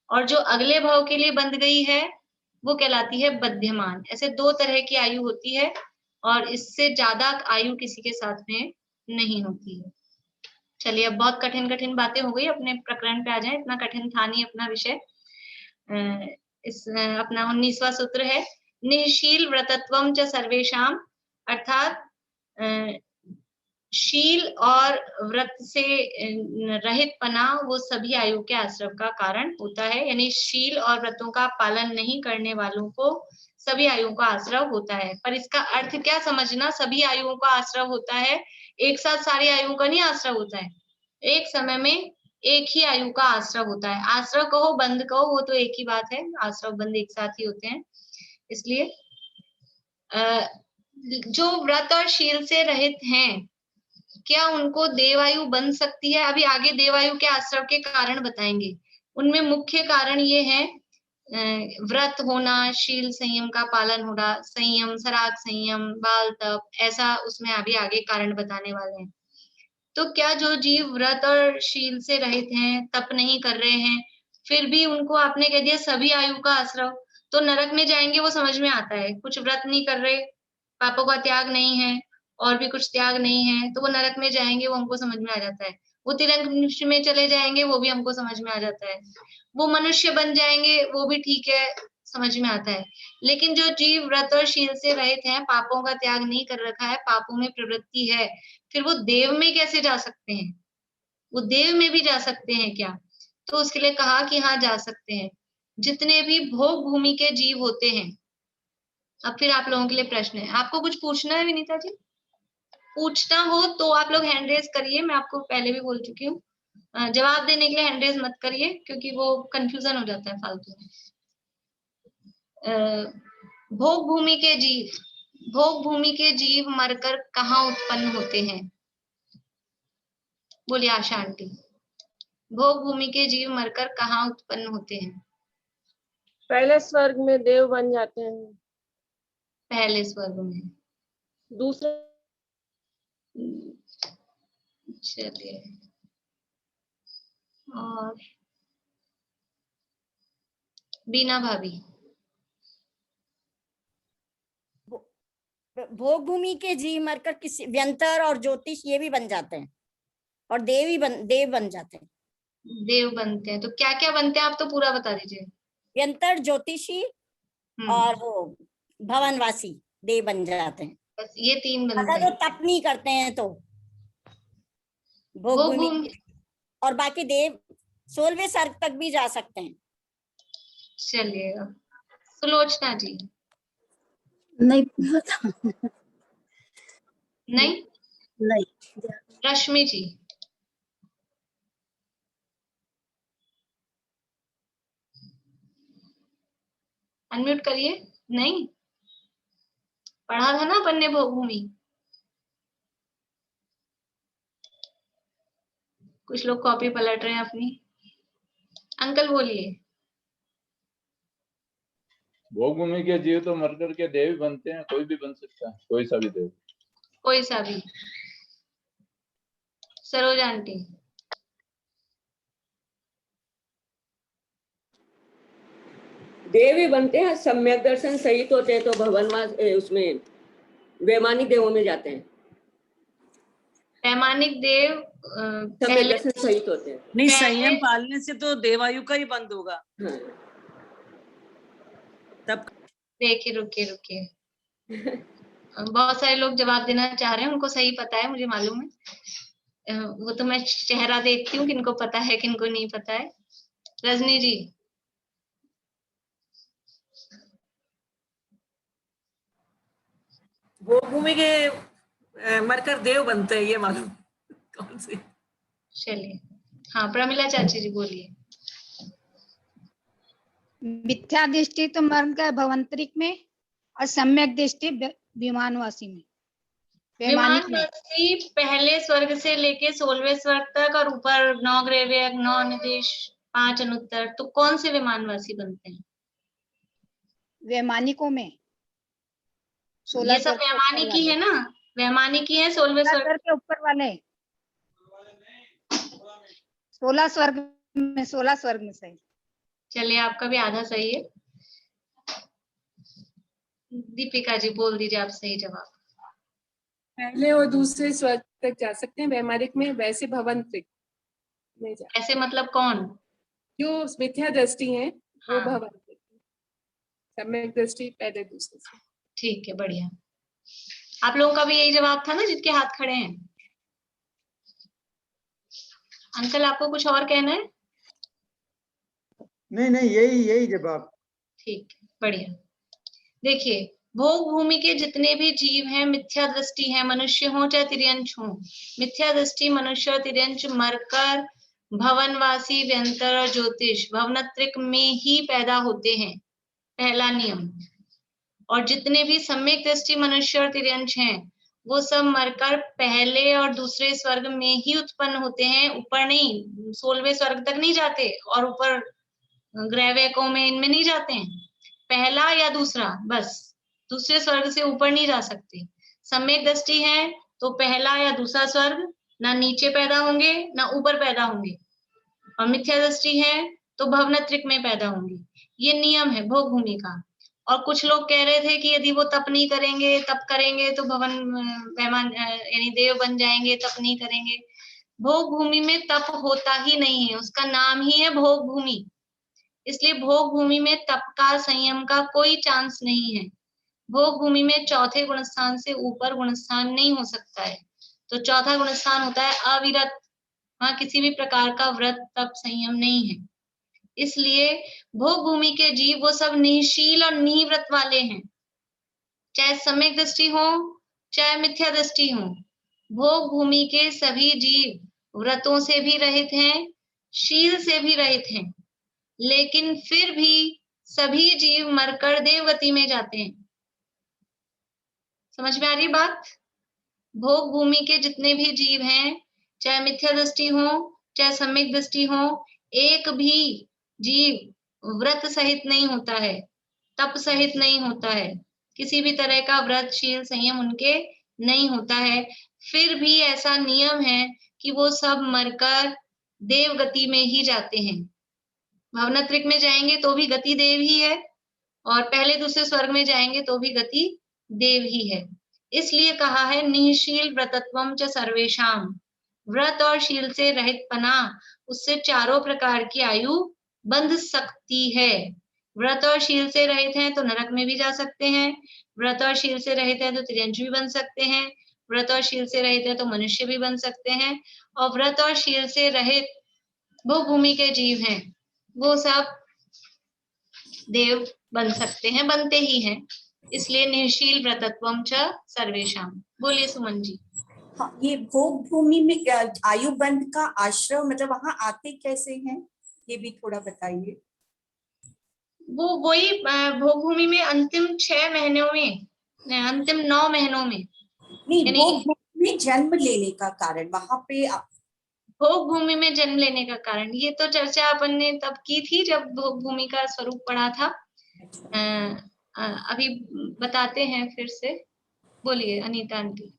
और जो अगले भाव के लिए बंध गई है वो कहलाती है बध्यमान। ऐसे 2 तरह की आयु होती है और इससे ज्यादा आयु किसी के साथ में नहीं होती है। चलिए अब बहुत कठिन कठिन बातें हो गई, अपने प्रकरण पे आ जाए। इतना कठिन था नहीं अपना विषय। अपना 19वां सूत्र है, निःशील व्रतत्वम च सर्वेषाम, अर्थात शील और व्रत से रहित पना वो सभी आयु के आश्रव का कारण होता है। यानी शील और व्रतों का पालन नहीं करने वालों को सभी आयुओं का आश्रव होता है। पर इसका अर्थ क्या समझना, सभी आयुओं का आश्रव होता है, एक साथ सारी आयुओं का नहीं आश्रव होता है। एक समय में एक ही आयु का आश्रव होता है। आश्रव कहो बंद कहो वो तो एक ही बात है, आश्रव बंद एक साथ ही होते हैं। इसलिए जो व्रत और शील से रहित हैं, क्या उनको देवायु बन सकती है? अभी आगे देवायु के आश्रव के कारण बताएंगे। उनमें मुख्य कारण ये है व्रत होना, शील संयम का पालन होना, संयम, सराग संयम, बाल तप, ऐसा उसमें अभी आगे कारण बताने वाले हैं। तो क्या जो जीव व्रत और शील से रहित हैं, तप नहीं कर रहे हैं, फिर भी उनको आपने कह दिया सभी आयु का आश्रव, तो नरक में जाएंगे वो समझ में आता है। कुछ व्रत नहीं कर रहे, पापों का त्याग नहीं है और भी कुछ त्याग नहीं है, तो वो नरक में जाएंगे, वो हमको समझ में आ जाता है। वो तिरंग में चले जाएंगे, वो भी हमको समझ में आ जाता है। वो मनुष्य बन जाएंगे, वो भी ठीक है, समझ में आता है। लेकिन जो जीव व्रत और शील से रहित हैं, पापों का त्याग नहीं कर रखा है, पापों में प्रवृत्ति है, फिर वो देव में कैसे जा सकते हैं? वो देव में भी जा सकते हैं क्या? तो उसके लिए कहा कि हाँ जा सकते हैं। जितने भी भोग भूमि के जीव होते हैं। अब फिर आप लोगों के लिए प्रश्न है, आपको कुछ पूछना है विनीता जी? पूछना हो तो आप लोग हैंड रेज करिए, मैं आपको पहले भी बोल चुकी हूँ। जवाब देने के लिए हैंड रेज मत करिए क्योंकि वो कंफ्यूजन हो जाता है फालतू में। भोग भूमि के जीव, भोग भूमि के जीव मरकर कहाँ उत्पन्न होते हैं? बोलिए आशा आंटी। भोग भूमि के जीव मरकर कहाँ उत्पन्न होते हैं? पहले स्वर्ग में देव बन जाते हैं। पहले स्वर्ग में। दूसरे चलिए, और बीना भाभी। भोग भूमि के जीव मरकर किसी व्यंतर और ज्योतिष ये भी बन जाते हैं, और देव बन जाते हैं। देव बनते हैं तो क्या क्या बनते हैं आप तो पूरा बता दीजिए। व्यंतर, ज्योतिषी और वो भवनवासी देव बन जाते हैं। बस ये 3 बनते अगर हैं। वो तप नहीं करते हैं तो भोग भूमि, और बाकी देव 16वें स्वर्ग तक भी जा सकते हैं। चलिएगा। सुलोचना जी। नहीं पता। नहीं नहीं। रश्मि जी। अनम्यूट करिए। नहीं पढ़ा था ना अपन ने भोग भूमि। कुछ लोग कॉपी पलट रहे हैं अपनी। अंकल बोलिए। भोग भूमि के जीव तो मरकर के देव बनते हैं, कोई भी बन सकता है, कोई सा भी देव। कोई सा भी। सरोज आंटी। देव ही बनते हैं, सम्यक दर्शन सहित होते हैं तो भवनवास उसमें वैमानिक देवों में जाते हैं। वैमानिक देव सम्यक दर्शन सहित होते हैं। नहीं, संयम पालने से तो देवायु का ही बंद होगा। हाँ। तब देखिए, रुकिए बहुत सारे लोग जवाब देना चाह रहे हैं, उनको सही पता है, मुझे मालूम है। वो तो मैं चेहरा देखती हूँ किनको पता है किनको नहीं पता है। रजनी जी। भोग भूमि के मरकर देव बनते हैं, ये मालूम। कौन से? चलिए, हाँ प्रमिला चाची जी बोलिए। मिथ्या दृष्टि तो मर गए भवंतरिक में, और सम्यक दृष्टि विमानवासी में। विमानवासी पहले स्वर्ग से लेके 16वें स्वर्ग तक, और ऊपर 9 ग्रह 9 निदेश 5 अनुत्तर। तो कौन से विमानवासी बनते हैं? वैमानिकों में। ये सब वैमानिकी है ना, वैमानिकी है 16वें स्वर्ग के ऊपर वाले। 16 स्वर्ग में सही। चलिए, आपका भी आधा सही है। दीपिका जी बोल दीजिए आप सही जवाब। पहले और दूसरे स्वर्ग तक जा सकते हैं वैमानिक में, वैसे भवंतरिक में जा। ऐसे मतलब कौन? जो मिथ्या दृष्टि है वो हाँ। भवंतरिक, सम्यक दृष्टि पहले दूसरे से। ठीक है, बढ़िया। आप लोगों का भी यही जवाब था ना, जिनके हाथ खड़े हैं। अंकल आपको कुछ और कहना है? नहीं, यही जवाब। ठीक है, बढ़िया। देखिए, भोग भूमि के जितने भी जीव हैं मिथ्या दृष्टि हैं, मनुष्य हो चाहे तिर्यंच हो। मिथ्या दृष्टि मनुष्य और तिर्यंच मरकर भवनवासी, व्यंतर और ज्योतिष भवनत्रिक में ही पैदा होते हैं, पहला नियम। और जितने भी सम्यक दृष्टि मनुष्य और तिर्यंच हैं वो सब मरकर पहले और दूसरे स्वर्ग में ही उत्पन्न होते हैं, ऊपर नहीं, 16वें स्वर्ग तक नहीं जाते, और ऊपर ग्रहवैकों में इनमें नहीं जाते हैं। पहला या दूसरा, बस दूसरे स्वर्ग से ऊपर नहीं जा सकते। सम्यक दृष्टि है तो पहला या दूसरा स्वर्ग, ना नीचे पैदा होंगे ना ऊपर पैदा होंगे। और मिथ्या दृष्टि है तो भवनत्रिक में पैदा होंगे। ये नियम है भोग भूमि का। और कुछ लोग कह रहे थे कि यदि वो तप नहीं करेंगे, तप करेंगे तो भवन वैमान यानी देव बन जाएंगे, तप नहीं करेंगे। भोग भूमि में तप होता ही नहीं है, उसका नाम ही है भोग भूमि। इसलिए भोग भूमि में तप का, संयम का कोई चांस नहीं है। भोग भूमि में चौथे गुणस्थान से ऊपर गुणस्थान नहीं हो सकता है। तो चौथा गुणस्थान होता है अविरत, वहां किसी भी प्रकार का व्रत, तप, संयम नहीं है। इसलिए भोग भूमि के जीव वो सब निःशील और निव्रत वाले हैं, चाहे सम्यक दृष्टि हो चाहे मिथ्या दृष्टि हो। भोग भूमि के सभी जीव व्रतों से भी रहित हैं, शील से भी रहित हैं, लेकिन फिर भी सभी जीव मरकर देवगति में जाते हैं। समझ में आ रही बात? भोग भूमि के जितने भी जीव हैं, चाहे मिथ्या दृष्टि हो चाहे सम्यक दृष्टि हो, एक भी जीव व्रत सहित नहीं होता है, तप सहित नहीं होता है, किसी भी तरह का व्रत शील संयम उनके नहीं होता है। फिर भी ऐसा नियम है कि वो सब मरकर देवगति में ही जाते हैं। भवनत्रिक में जाएंगे तो भी गति देव ही है, और पहले दूसरे स्वर्ग में जाएंगे तो भी गति देव ही है। इसलिए कहा है निःशील व्रतत्वम च सर्वेषाम, व्रत और शील से रहित पना, उससे चारों प्रकार की आयु बंध सकती है। व्रत और शील से रहित हैं तो नरक में भी जा सकते हैं, व्रत और शील से रहित है तो त्रियंश भी बन सकते हैं, व्रत और शील से रहित है तो मनुष्य भी बन सकते हैं, और व्रत और शील से रहित भोग भूमि के जीव हैं वो सब देव बन सकते हैं, बनते ही हैं। इसलिए निःशील व्रतत्वम च सर्वेषाम। बोलिए सुमन जी। हाँ, ये भोग भूमि में आयु बंध का आश्रम मतलब वहां आते कैसे हैं, ये भी थोड़ा बताइए। वो वही भोग भूमि में अंतिम 6 महीनों में, अंतिम 9 महीनों में, नहीं, भोग भूमि में जन्म लेने का कारण वहां पे भोग भूमि में जन्म लेने का कारण, ये तो चर्चा अपन ने तब की थी जब भोग भूमि का स्वरूप पढ़ा था। अभी बताते हैं फिर से। बोलिए अनीता आंटी।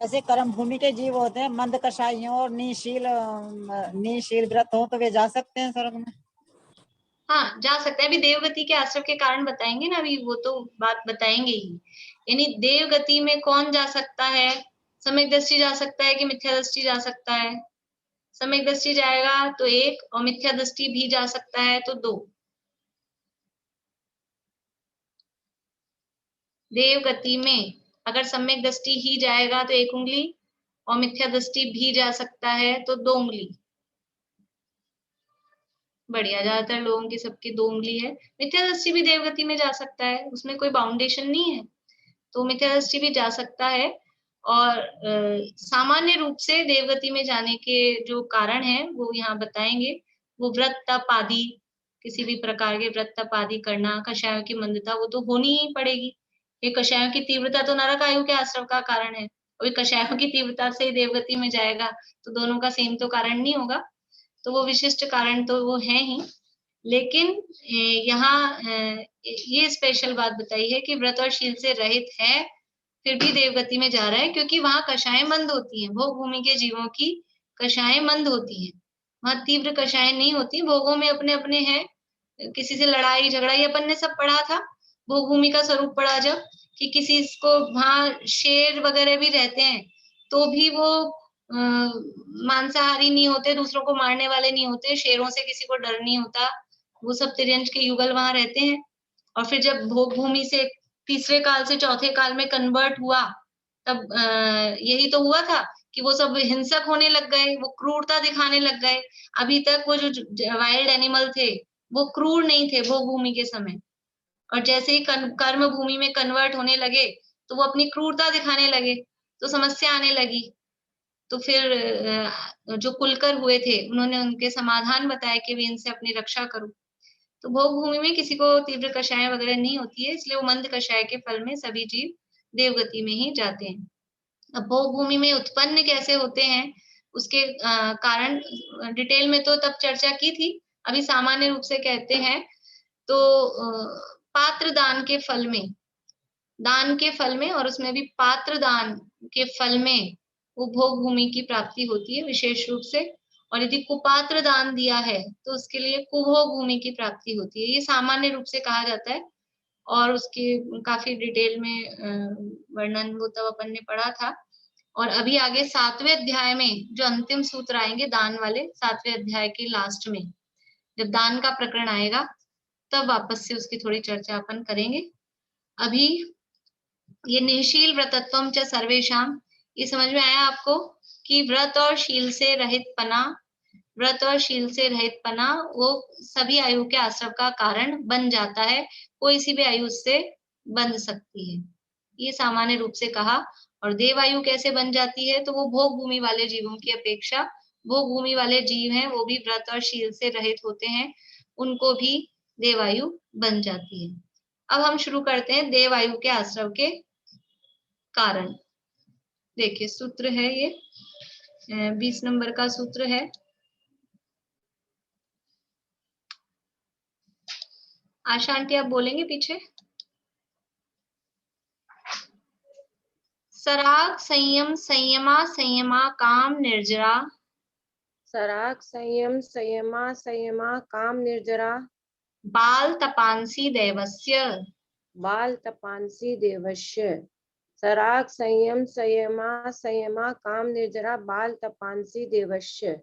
ऐसे कर्म भूमि के जीव होते हैं, मंद कषाइयों और निःशील व्रत हो तो वे जा सकते हैं स्वर्ग में। हाँ, जा सकते हैं। अभी देवगति के आश्रम के कारण बताएंगे ना, अभी वो तो बात बताएंगे ही। यानी देवगति में कौन जा सकता है? सम्यक दृष्टि जा सकता है कि मिथ्या दृष्टि जा सकता है? सम्यक दृष्टि जाएगा तो 1, और मिथ्या दृष्टि भी जा सकता है तो 2। देवगति में अगर सम्यक दृष्टि ही जाएगा तो 1 उंगली, और मिथ्या दृष्टि भी जा सकता है तो 2 उंगली। बढ़िया, ज्यादातर लोगों की सबकी 2 उंगली है। मिथ्या दृष्टि भी देवगति में जा सकता है, उसमें कोई बाउंडेशन नहीं है, तो मिथ्या दृष्टि भी जा सकता है। और सामान्य रूप से देवगति में जाने के जो कारण है वो यहाँ बताएंगे। वो व्रत तप आदि, किसी भी प्रकार के व्रत तप आदि करना, कषायों की मंदता वो तो होनी ही पड़ेगी। ये कषायों की तीव्रता तो नरक आयु के आश्रम का कारण है, और कषायों की तीव्रता से देवगति में जाएगा तो दोनों का सेम तो कारण नहीं होगा, तो वो विशिष्ट कारण तो वो है ही। लेकिन यहाँ ये स्पेशल बात बताई है कि व्रत और शील से रहित है फिर भी देवगति में जा रहा है, क्योंकि वहां कषाएं मंद होती हैं। भोग भूमि के जीवों की कषाएं मंद होती हैं, वहां तीव्र कषाएं नहीं होती। भोगों में अपने अपने हैं, किसी से लड़ाई झगड़ा, ये अपन ने सब पढ़ा था। भोग भूमि का स्वरूप पढ़ा जब, कि किसी को वहां शेर वगैरह भी रहते हैं तो भी वो मांसाहारी नहीं होते, दूसरों को मारने वाले नहीं होते, शेरों से किसी को डर नहीं होता, वो सब तिर्यंश के युगल वहां रहते हैं। और फिर जब भोग भूमि से तीसरे काल से चौथे काल में कन्वर्ट हुआ तब यही तो हुआ था कि वो सब हिंसक होने लग गए, वो क्रूरता दिखाने लग गए। अभी तक वो जो वाइल्ड एनिमल थे वो क्रूर नहीं थे भोग भूमि के समय, और जैसे ही कर्म भूमि में कन्वर्ट होने लगे तो वो अपनी क्रूरता दिखाने लगे, तो समस्या आने लगी। तो फिर जो कुलकर हुए थे उन्होंने उनके समाधान बताया कि भी इनसे अपनी रक्षा करो। तो भोग भूमि में किसी को तीव्र कषाय वगैरह नहीं होती है, इसलिए वो मंद कषाय के फल में सभी जीव देवगति में ही जाते हैं। अब भोग भूमि में उत्पन्न कैसे होते हैं उसके कारण डिटेल में तो तब चर्चा की थी, अभी सामान्य रूप से कहते हैं। तो पात्र दान के फल में, दान के फल में, और उसमें भी पात्र दान के फल में वो भोग भूमि की प्राप्ति होती है विशेष रूप से। और यदि कुपात्र दान दिया है तो उसके लिए कुभोग भूमि की प्राप्ति होती है। ये सामान्य रूप से कहा जाता है, और उसके काफी डिटेल में वर्णन वो तब अपन ने पढ़ा था। और अभी आगे 7वें अध्याय में जो अंतिम सूत्र आएंगे दान वाले, 7वें अध्याय के लास्ट में जब दान का प्रकरण आएगा तब वापस से उसकी थोड़ी चर्चा अपन करेंगे। अभी ये निःशील व्रतत्वम च सर्वेषाम, ये समझ में आया आपको कि व्रत और शील से रहित पना, व्रत और शील से रहित पना वो सभी आयु के आश्रम का कारण बन जाता है, कोई सी भी आयु से बंध सकती है, ये सामान्य रूप से कहा। और देवायु कैसे बन जाती है, तो वो भोग भूमि वाले जीवों की अपेक्षा, भोग भूमि वाले जीव हैं वो भी व्रत और शील से रहित होते हैं, उनको भी देवायु बन जाती है। अब हम शुरू करते हैं देवायु के आश्रव के कारण। देखिए सूत्र है ये 20 नंबर का सूत्र है। आशा आंटी आप बोलेंगे पीछे। सराग संयम संयमा संयमा काम निर्जरा। सराग संयम संयमा संयमा काम निर्जरा। बाल तपांसी देवस्य। बाल तपांसी देवस्य। सराग संयम संयमा संयमा काम निर्जरा बाल तपांसी देवस्य।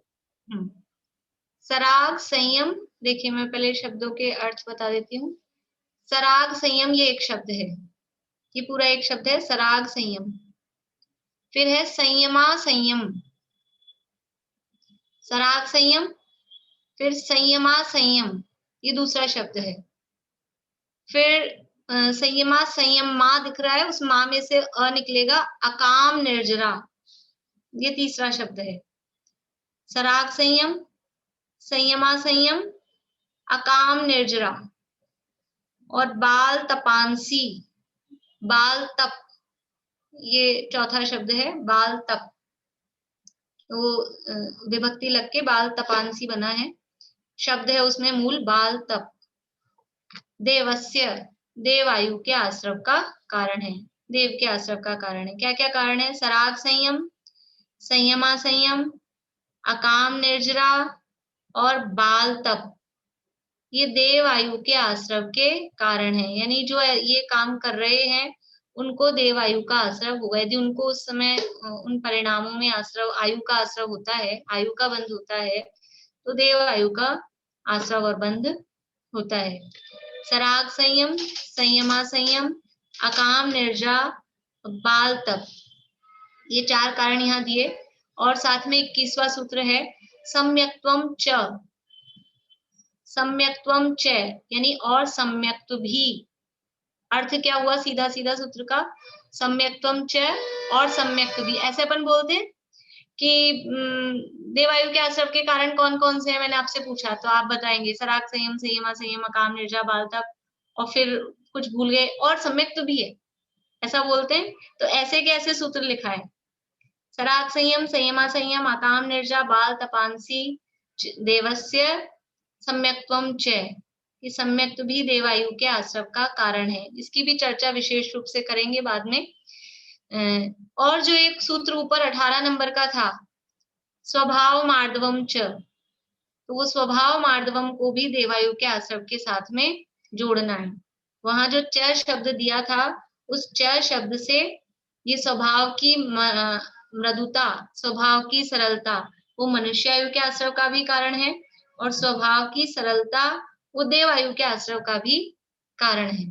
सराग संयम, देखिए मैं पहले शब्दों के अर्थ बता देती हूँ। सराग संयम ये एक शब्द है, ये पूरा एक शब्द है सराग संयम। फिर है संयमा संयम, सराग संयम, फिर संयमा संयम ये दूसरा शब्द है। फिर संयमा संयम माँ दिख रहा है, उस माँ में से अ निकलेगा, अकाम निर्जरा ये तीसरा शब्द है। सराग संयम, संयमा संयम, अकाम निर्जरा और बाल तपांसी, बाल तप ये चौथा शब्द है, बाल तप। वो विभक्ति लग के बाल तपांसी बना है, शब्द है उसमें मूल बाल तप। देवस्य, देवायु के आश्रव का कारण है, देव के आश्रव का कारण है। क्या क्या कारण है? सराग संयम, संयमा संयम, अकाम निर्जरा और बाल तप, ये देवायु के आश्रव के कारण है। यानी जो ये काम कर रहे हैं उनको देवायु का आश्रव होगा। यदि उनको उस समय उन परिणामों में आश्रव, आयु का आश्रव होता है, आयु का बंध होता है, तो देवायु का आश्रव और बंध होता है। सराग संयम, संयमा संयम, अकाम निर्जरा, बाल तप, ये चार कारण यहाँ दिए। और साथ में 21वां सूत्र है सम्यक्त्वम च, सम्यक्त्वम च यानी और सम्यक्त्व भी। अर्थ क्या हुआ सीधा सीधा सूत्र का? सम्यक्त्वम च और सम्यक्त्व भी। ऐसे अपन बोलते हैं कि देवायु के आश्रव के कारण कौन कौन से हैं, मैंने आपसे पूछा तो आप बताएंगे सराग संयम, संयमा संयम, अकाम निर्जरा, बाल तप, और फिर कुछ भूल गए और सम्यक्त्व भी है, ऐसा बोलते हैं। तो ऐसे के ऐसे सूत्र लिखा है, सराग संयम, संयमा संयम, अकाम निर्जरा, बाल तपांसी देवस्य सम्यक्त्वम च, ये सम्यक्त्व भी देवायु के आश्रव का कारण है। इसकी भी चर्चा विशेष रूप से करेंगे बाद में। और जो एक सूत्र ऊपर 18 नंबर का था स्वभाव मार्दवम च, तो वो स्वभाव मार्दवम को भी देवायु के आश्रव के साथ में जोड़ना है। वहां जो च शब्द दिया था, उस च शब्द से ये स्वभाव की मृदुता, स्वभाव की सरलता, वो मनुष्यायु के आश्रव का भी कारण है, और स्वभाव की सरलता वो देवायु के आश्रव का भी कारण है।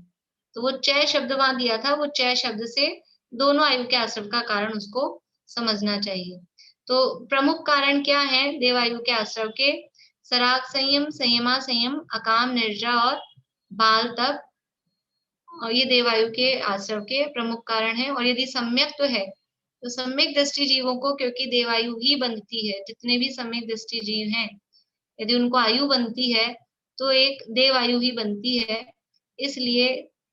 तो वो च शब्द वहां दिया था, वो च शब्द से दोनों आयु के आश्रव का कारण उसको समझना चाहिए। तो प्रमुख कारण क्या है देवायु के आश्रव के? सराग संयम, संयमा संयम, अकाम निर्जरा और बाल तप, और ये देवायु के आश्रव के प्रमुख कारण है। और यदि सम्यक तो है तो सम्यक दृष्टि जीवों को, क्योंकि देवायु ही बंधती है, जितने भी सम्यक दृष्टि जीव हैं यदि उनको आयु बनती है तो एक देवायु ही बनती है, इसलिए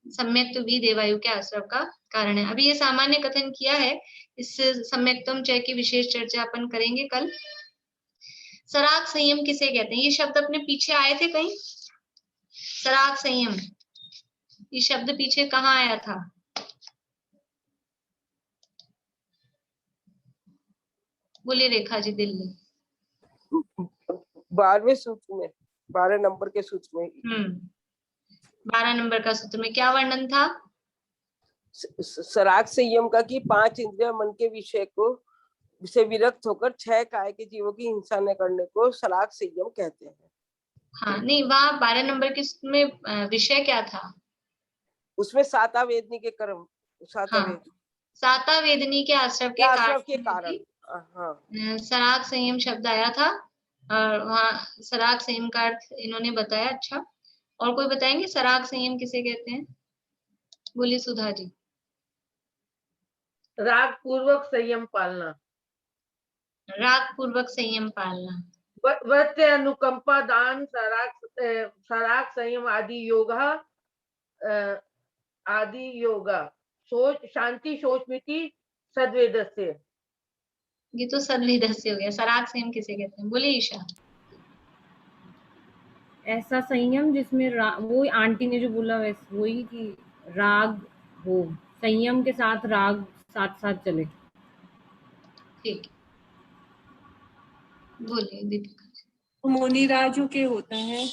सम्यक्त्व भी देवायु के आश्रव का कारण है। अभी ये सामान्य कथन किया है, इस सम्यक्त्वम च की विशेष चर्चा अपन करेंगे कल। सराग संयम किसे कहते हैं? ये शब्द अपने पीछे आए थे कहीं, सराग संयम, ये शब्द पीछे कहाँ आया था? बोलिए रेखा जी दिल्ली। 12वें सूत्र में, 12 नंबर के सूत्र में। 12 नंबर का सूत्र में क्या वर्णन था? सराग संयम का कि 5 इंद्रिय मन के विषय को से विरक्त होकर 6 काय के जीवों की हिंसा न करने को सराग संयम कहते हैं। हाँ नहीं, वहाँ 12 नंबर के सूत्र में विषय क्या था? उसमें साता वेदनी के कर्म, साता वेदनी के आश्रव के कारण सराग संयम शब्द आया था, और वहाँ सराग संयम का अर्थ इन्होंने बताया। अच्छा, और कोई बताएंगे सराग संयम किसे कहते हैं? बोलिए सुधा जी। राग पूर्वक संयम पालना। राग पूर्वक संयम पालना। व्रत अनुकंपा दान सराग संयम आदि योगा सोच शांति शोचमिति सद्वेदस्य। ये तो सद्वेदस्य हो गया। सराग संयम किसे कहते हैं? बोलिए ईशा। ऐसा संयम जिसमें वो आंटी ने जो बोला वैसे वही कि राग हो, संयम के साथ राग साथ साथ चले। ठीक, बोलिए दीपिका। मुनिराजों के होता है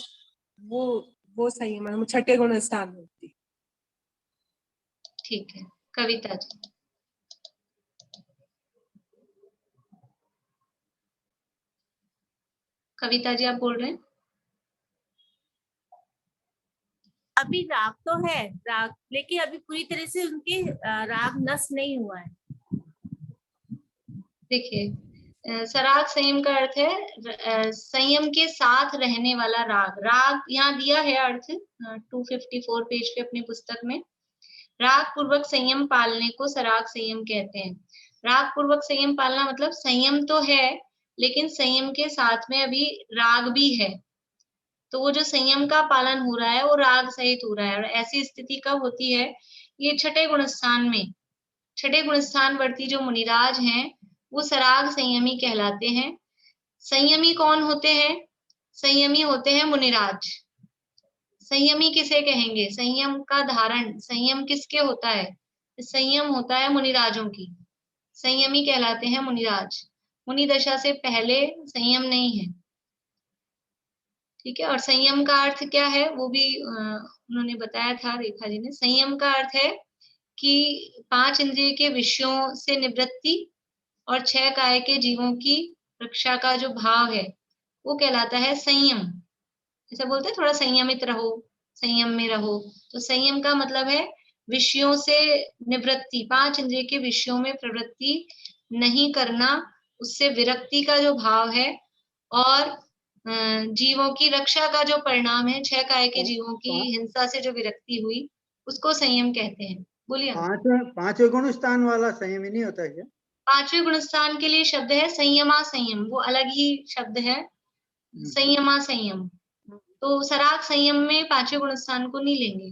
वो संयम छठे गुण स्थान होती। ठीक है, कविता जी। कविता जी आप बोल रहे हैं? अभी राग तो है, राग, लेकिन अभी पूरी तरह से उनके राग नष्ट नहीं हुआ है। देखिए, सराग संयम का अर्थ है संयम के साथ रहने वाला राग। राग यहाँ दिया है अर्थ 254 पेज पे अपनी पुस्तक में। राग पूर्वक संयम पालने को सराग संयम कहते हैं। राग पूर्वक संयम पालना मतलब संयम तो है, लेकिन संयम के साथ में अभी राग भी है। तो वो जो संयम का पालन हो रहा है वो राग सहित हो रहा है। और ऐसी स्थिति कब होती है? ये छठे गुणस्थान में। छठे गुणस्थान वर्ती जो मुनिराज हैं वो सराग संयमी कहलाते हैं। संयमी कौन होते हैं? संयमी होते हैं मुनिराज। संयमी किसे कहेंगे? संयम का धारण, संयम किसके होता है? संयम होता है मुनिराजों की। संयमी कहलाते हैं मुनिराज। मुनि दशा से पहले संयम नहीं है। ठीक है। और संयम का अर्थ क्या है वो भी उन्होंने बताया था, रेखा जी ने। संयम का अर्थ है कि 5 इंद्रिय के विषयों से निवृत्ति और 6 काय के जीवों की रक्षा का जो भाव है वो कहलाता है संयम। ऐसा बोलते हैं थोड़ा संयमित रहो, संयम में रहो। तो संयम का मतलब है विषयों से निवृत्ति, 5 इंद्रिय के विषयों में प्रवृत्ति नहीं करना, उससे विरक्ति का जो भाव है, और जीवों की रक्षा का जो परिणाम है, 6 काय के जीवों की हिंसा से जो विरक्ति हुई उसको संयम कहते हैं। बोलिए। पांचवें गुण स्थान वाला संयम ही नहीं होता क्या? 5वें गुणस्थान के लिए शब्द है संयमा संयम, वो अलग ही शब्द है। संयमा संयम। तो सराग संयम में 5वें गुणस्थान को नहीं लेंगे।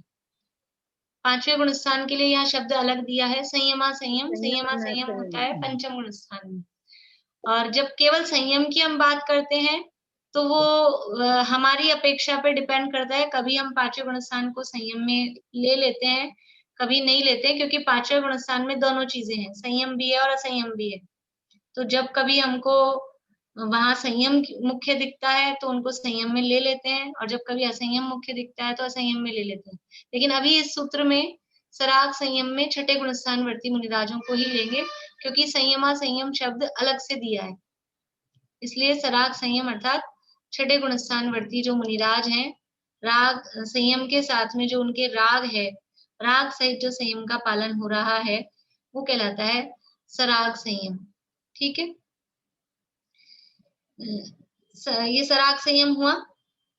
5वें गुणस्थान के लिए यहाँ शब्द अलग दिया है संयमा संयम। संयमा संयम होता है 5वें गुणस्थान में। और जब केवल संयम की हम बात करते हैं तो वो हमारी अपेक्षा पे डिपेंड करता है। कभी हम 5वें गुणस्थान को संयम में ले लेते हैं, कभी नहीं लेते, क्योंकि 5वें गुणस्थान में दोनों चीजें हैं, संयम भी है और असंयम भी है। तो जब कभी हमको वहां संयम मुख्य दिखता है तो उनको संयम में ले लेते हैं, और जब कभी असंयम मुख्य दिखता है तो असंयम में ले लेते हैं। लेकिन अभी इस सूत्र में सराग संयम में छठे गुणस्थान वर्ती मुनिराजों को ही लेंगे, क्योंकि संयमा संयम शब्द अलग से दिया है। इसलिए सराग संयम अर्थात छठे गुणस्थान वर्ती जो मुनिराज हैं, राग संयम के साथ में जो उनके राग है, राग सहित जो संयम का पालन हो रहा है वो कहलाता है सराग संयम। ठीक है, ये सराग संयम हुआ।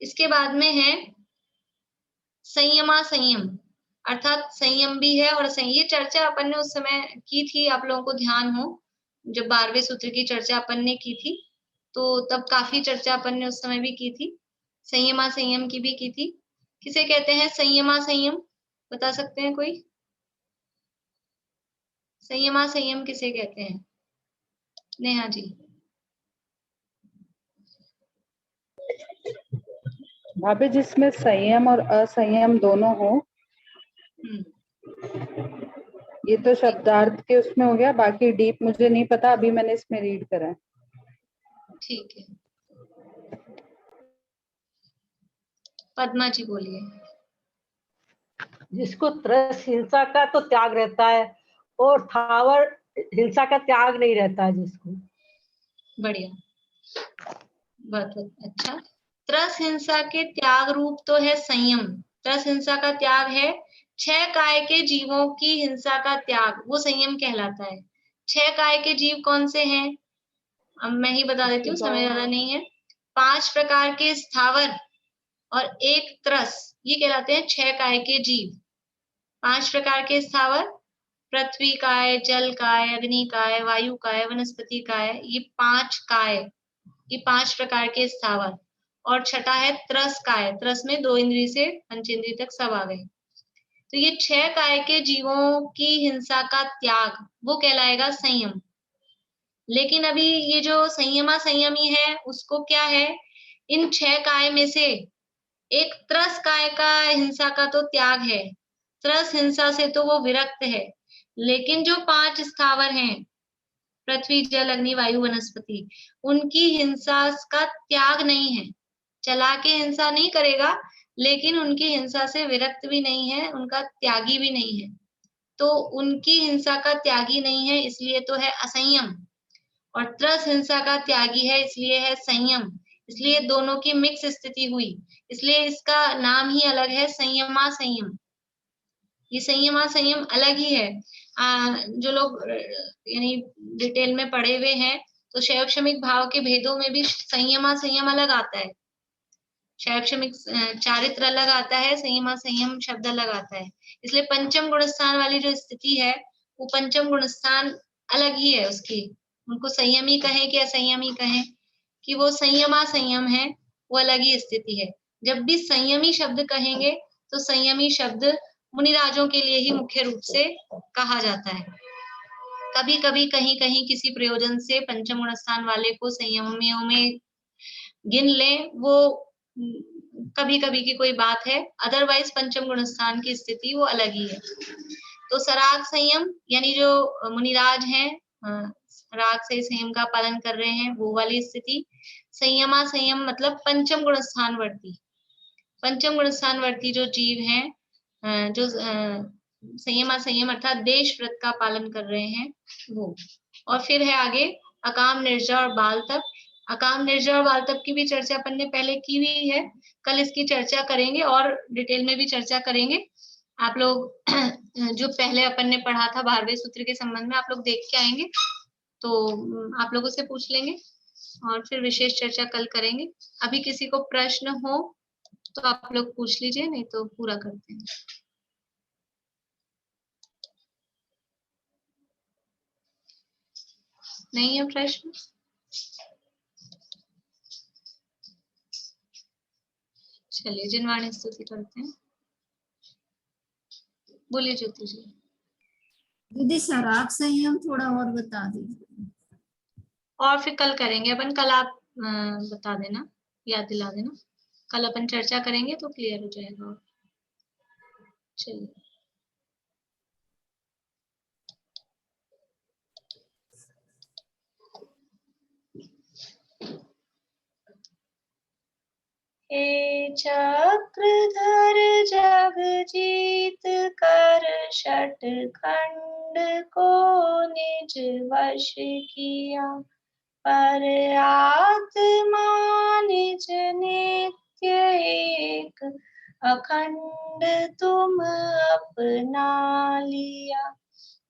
इसके बाद में है संयमा संयम, अर्थात संयम भी है और ये चर्चा अपन ने उस समय की थी, आप लोगों को ध्यान हो जब 12वें सूत्र की चर्चा अपन ने की थी तो तब काफी चर्चा अपन ने उस समय भी की थी, संयमा संयम की भी की थी। किसे कहते हैं संयमा संयम? बता सकते हैं कोई? संयमा संयम किसे कहते हैं? नेहा जी। भाभी जिसमें संयम और असंयम दोनों हो, ये तो शब्दार्थ के उसमें हो गया, बाकी डीप मुझे नहीं पता, अभी मैंने इसमें रीड करा है। ठीक है, पद्मा जी बोलिए। जिसको त्रस हिंसा का तो त्याग रहता है और थावर हिंसा का त्याग नहीं रहता है जिसको। बढ़िया, बहुत अच्छा। त्रस हिंसा के त्याग रूप तो है संयम। त्रस हिंसा का त्याग है 6 काय के जीवों की हिंसा का त्याग, वो संयम कहलाता है। 6 काय के जीव कौन से हैं? अब मैं ही बता देती हूँ, समय ज्यादा नहीं है। 5 प्रकार के स्थावर और 1 त्रस, ये कहलाते हैं 6 काय के जीव। 5 प्रकार के स्थावर पृथ्वी काय, जल काय, अग्नि काय, वायु काय, वनस्पति काय, ये 5 काय, ये 5 प्रकार के स्थावर। और छठा है त्रस काय, त्रस में 2 इंद्रिय से पंचेंद्रिय तक सब आ गए। तो ये 6 काय के जीवों की हिंसा का त्याग वो कहलाएगा संयम। लेकिन अभी ये जो संयमा संयमी है उसको क्या है, इन 6 काय में से एक त्रस काय का हिंसा का तो त्याग है, त्रस हिंसा से तो वो विरक्त है। लेकिन जो 5 स्थावर हैं, पृथ्वी, जल, अग्नि, वायु, वनस्पति, उनकी हिंसा का त्याग नहीं है। चला के हिंसा नहीं करेगा, लेकिन उनकी हिंसा से विरक्त भी नहीं है, उनका त्यागी भी नहीं है। तो उनकी हिंसा का त्यागी नहीं है, इसलिए तो है असंयम। और त्रस हिंसा का त्यागी है, इसलिए है संयम। इसलिए दोनों की मिक्स स्थिति हुई, इसलिए इसका नाम ही अलग है, संयमा संयम। ये संयमा संयम अलग ही है। जो लोग यानी डिटेल में पढ़े हुए हैं तो शैव क्षमिक भाव के भेदों में भी संयमा संयम अलग आता है। शैव क्षमिक चारित्र अलग आता है, संयमा संयम शब्द अलग आता है। इसलिए पंचम गुणस्थान वाली जो स्थिति है वो पंचम गुणस्थान अलग ही है उसकी। उनको संयमी कहें कि असंयमी कहें, कि वो संयमा संयम है, वो अलग ही स्थिति है। जब भी संयमी शब्द कहेंगे तो संयमी शब्द मुनिराजों के लिए ही मुख्य रूप से कहा जाता है। कभी कभी कहीं कहीं किसी प्रयोजन से पंचम गुणस्थान वाले को संयमियों में गिन लें, वो कभी कभी की कोई बात है, अदरवाइज पंचम गुणस्थान की स्थिति वो अलग ही है। तो सराग संयम यानी जो मुनिराज हैं राग से संयम का पालन कर रहे हैं, वो वाली स्थिति। संयमा संयम मतलब पंचम गुणस्थान वर्ती, पंचम गुणस्थान वर्ती जो जीव हैं, जो संयमा संयम अर्थात देश व्रत का पालन कर रहे हैं वो। और फिर है आगे अकाम, निर्जर और बाल तप। अकाम, निर्जर और बाल तप की भी चर्चा अपन ने पहले की हुई है, कल इसकी चर्चा करेंगे और डिटेल में भी चर्चा करेंगे। आप लोग जो पहले अपन ने पढ़ा था 12वें सूत्र के संबंध में, आप लोग देख के आएंगे तो आप लोगों से पूछ लेंगे और फिर विशेष चर्चा कल करेंगे। अभी किसी को प्रश्न हो तो आप लोग पूछ लीजिए, नहीं तो पूरा करते हैं। नहीं है प्रश्न? चलिए जिनवाणी स्तुति करते हैं। बोलिए ज्योति जी। दीदी सराग संयम थोड़ा और बता दीजिए। और फिर कल करेंगे अपन, कल आप बता देना, याद दिला देना, कल अपन चर्चा करेंगे तो क्लियर हो जाएगा। चलिए हे चक्रधर जगजीत कर षट खंड को निज वश किया, पर आत्मा निज नित्य एक अखंड तुम अपना लिया।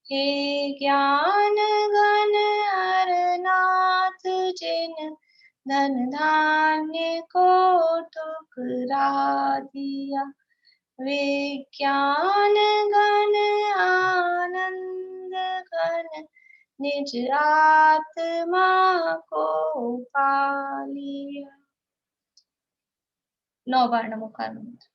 हे ज्ञान घन हरनाथ जिन धन धान्य को ठुकरा दिया, विज्ञान घन आनंद घन निज आत्मा को पा लिया। 9 बार नमो कार्य मंत्र।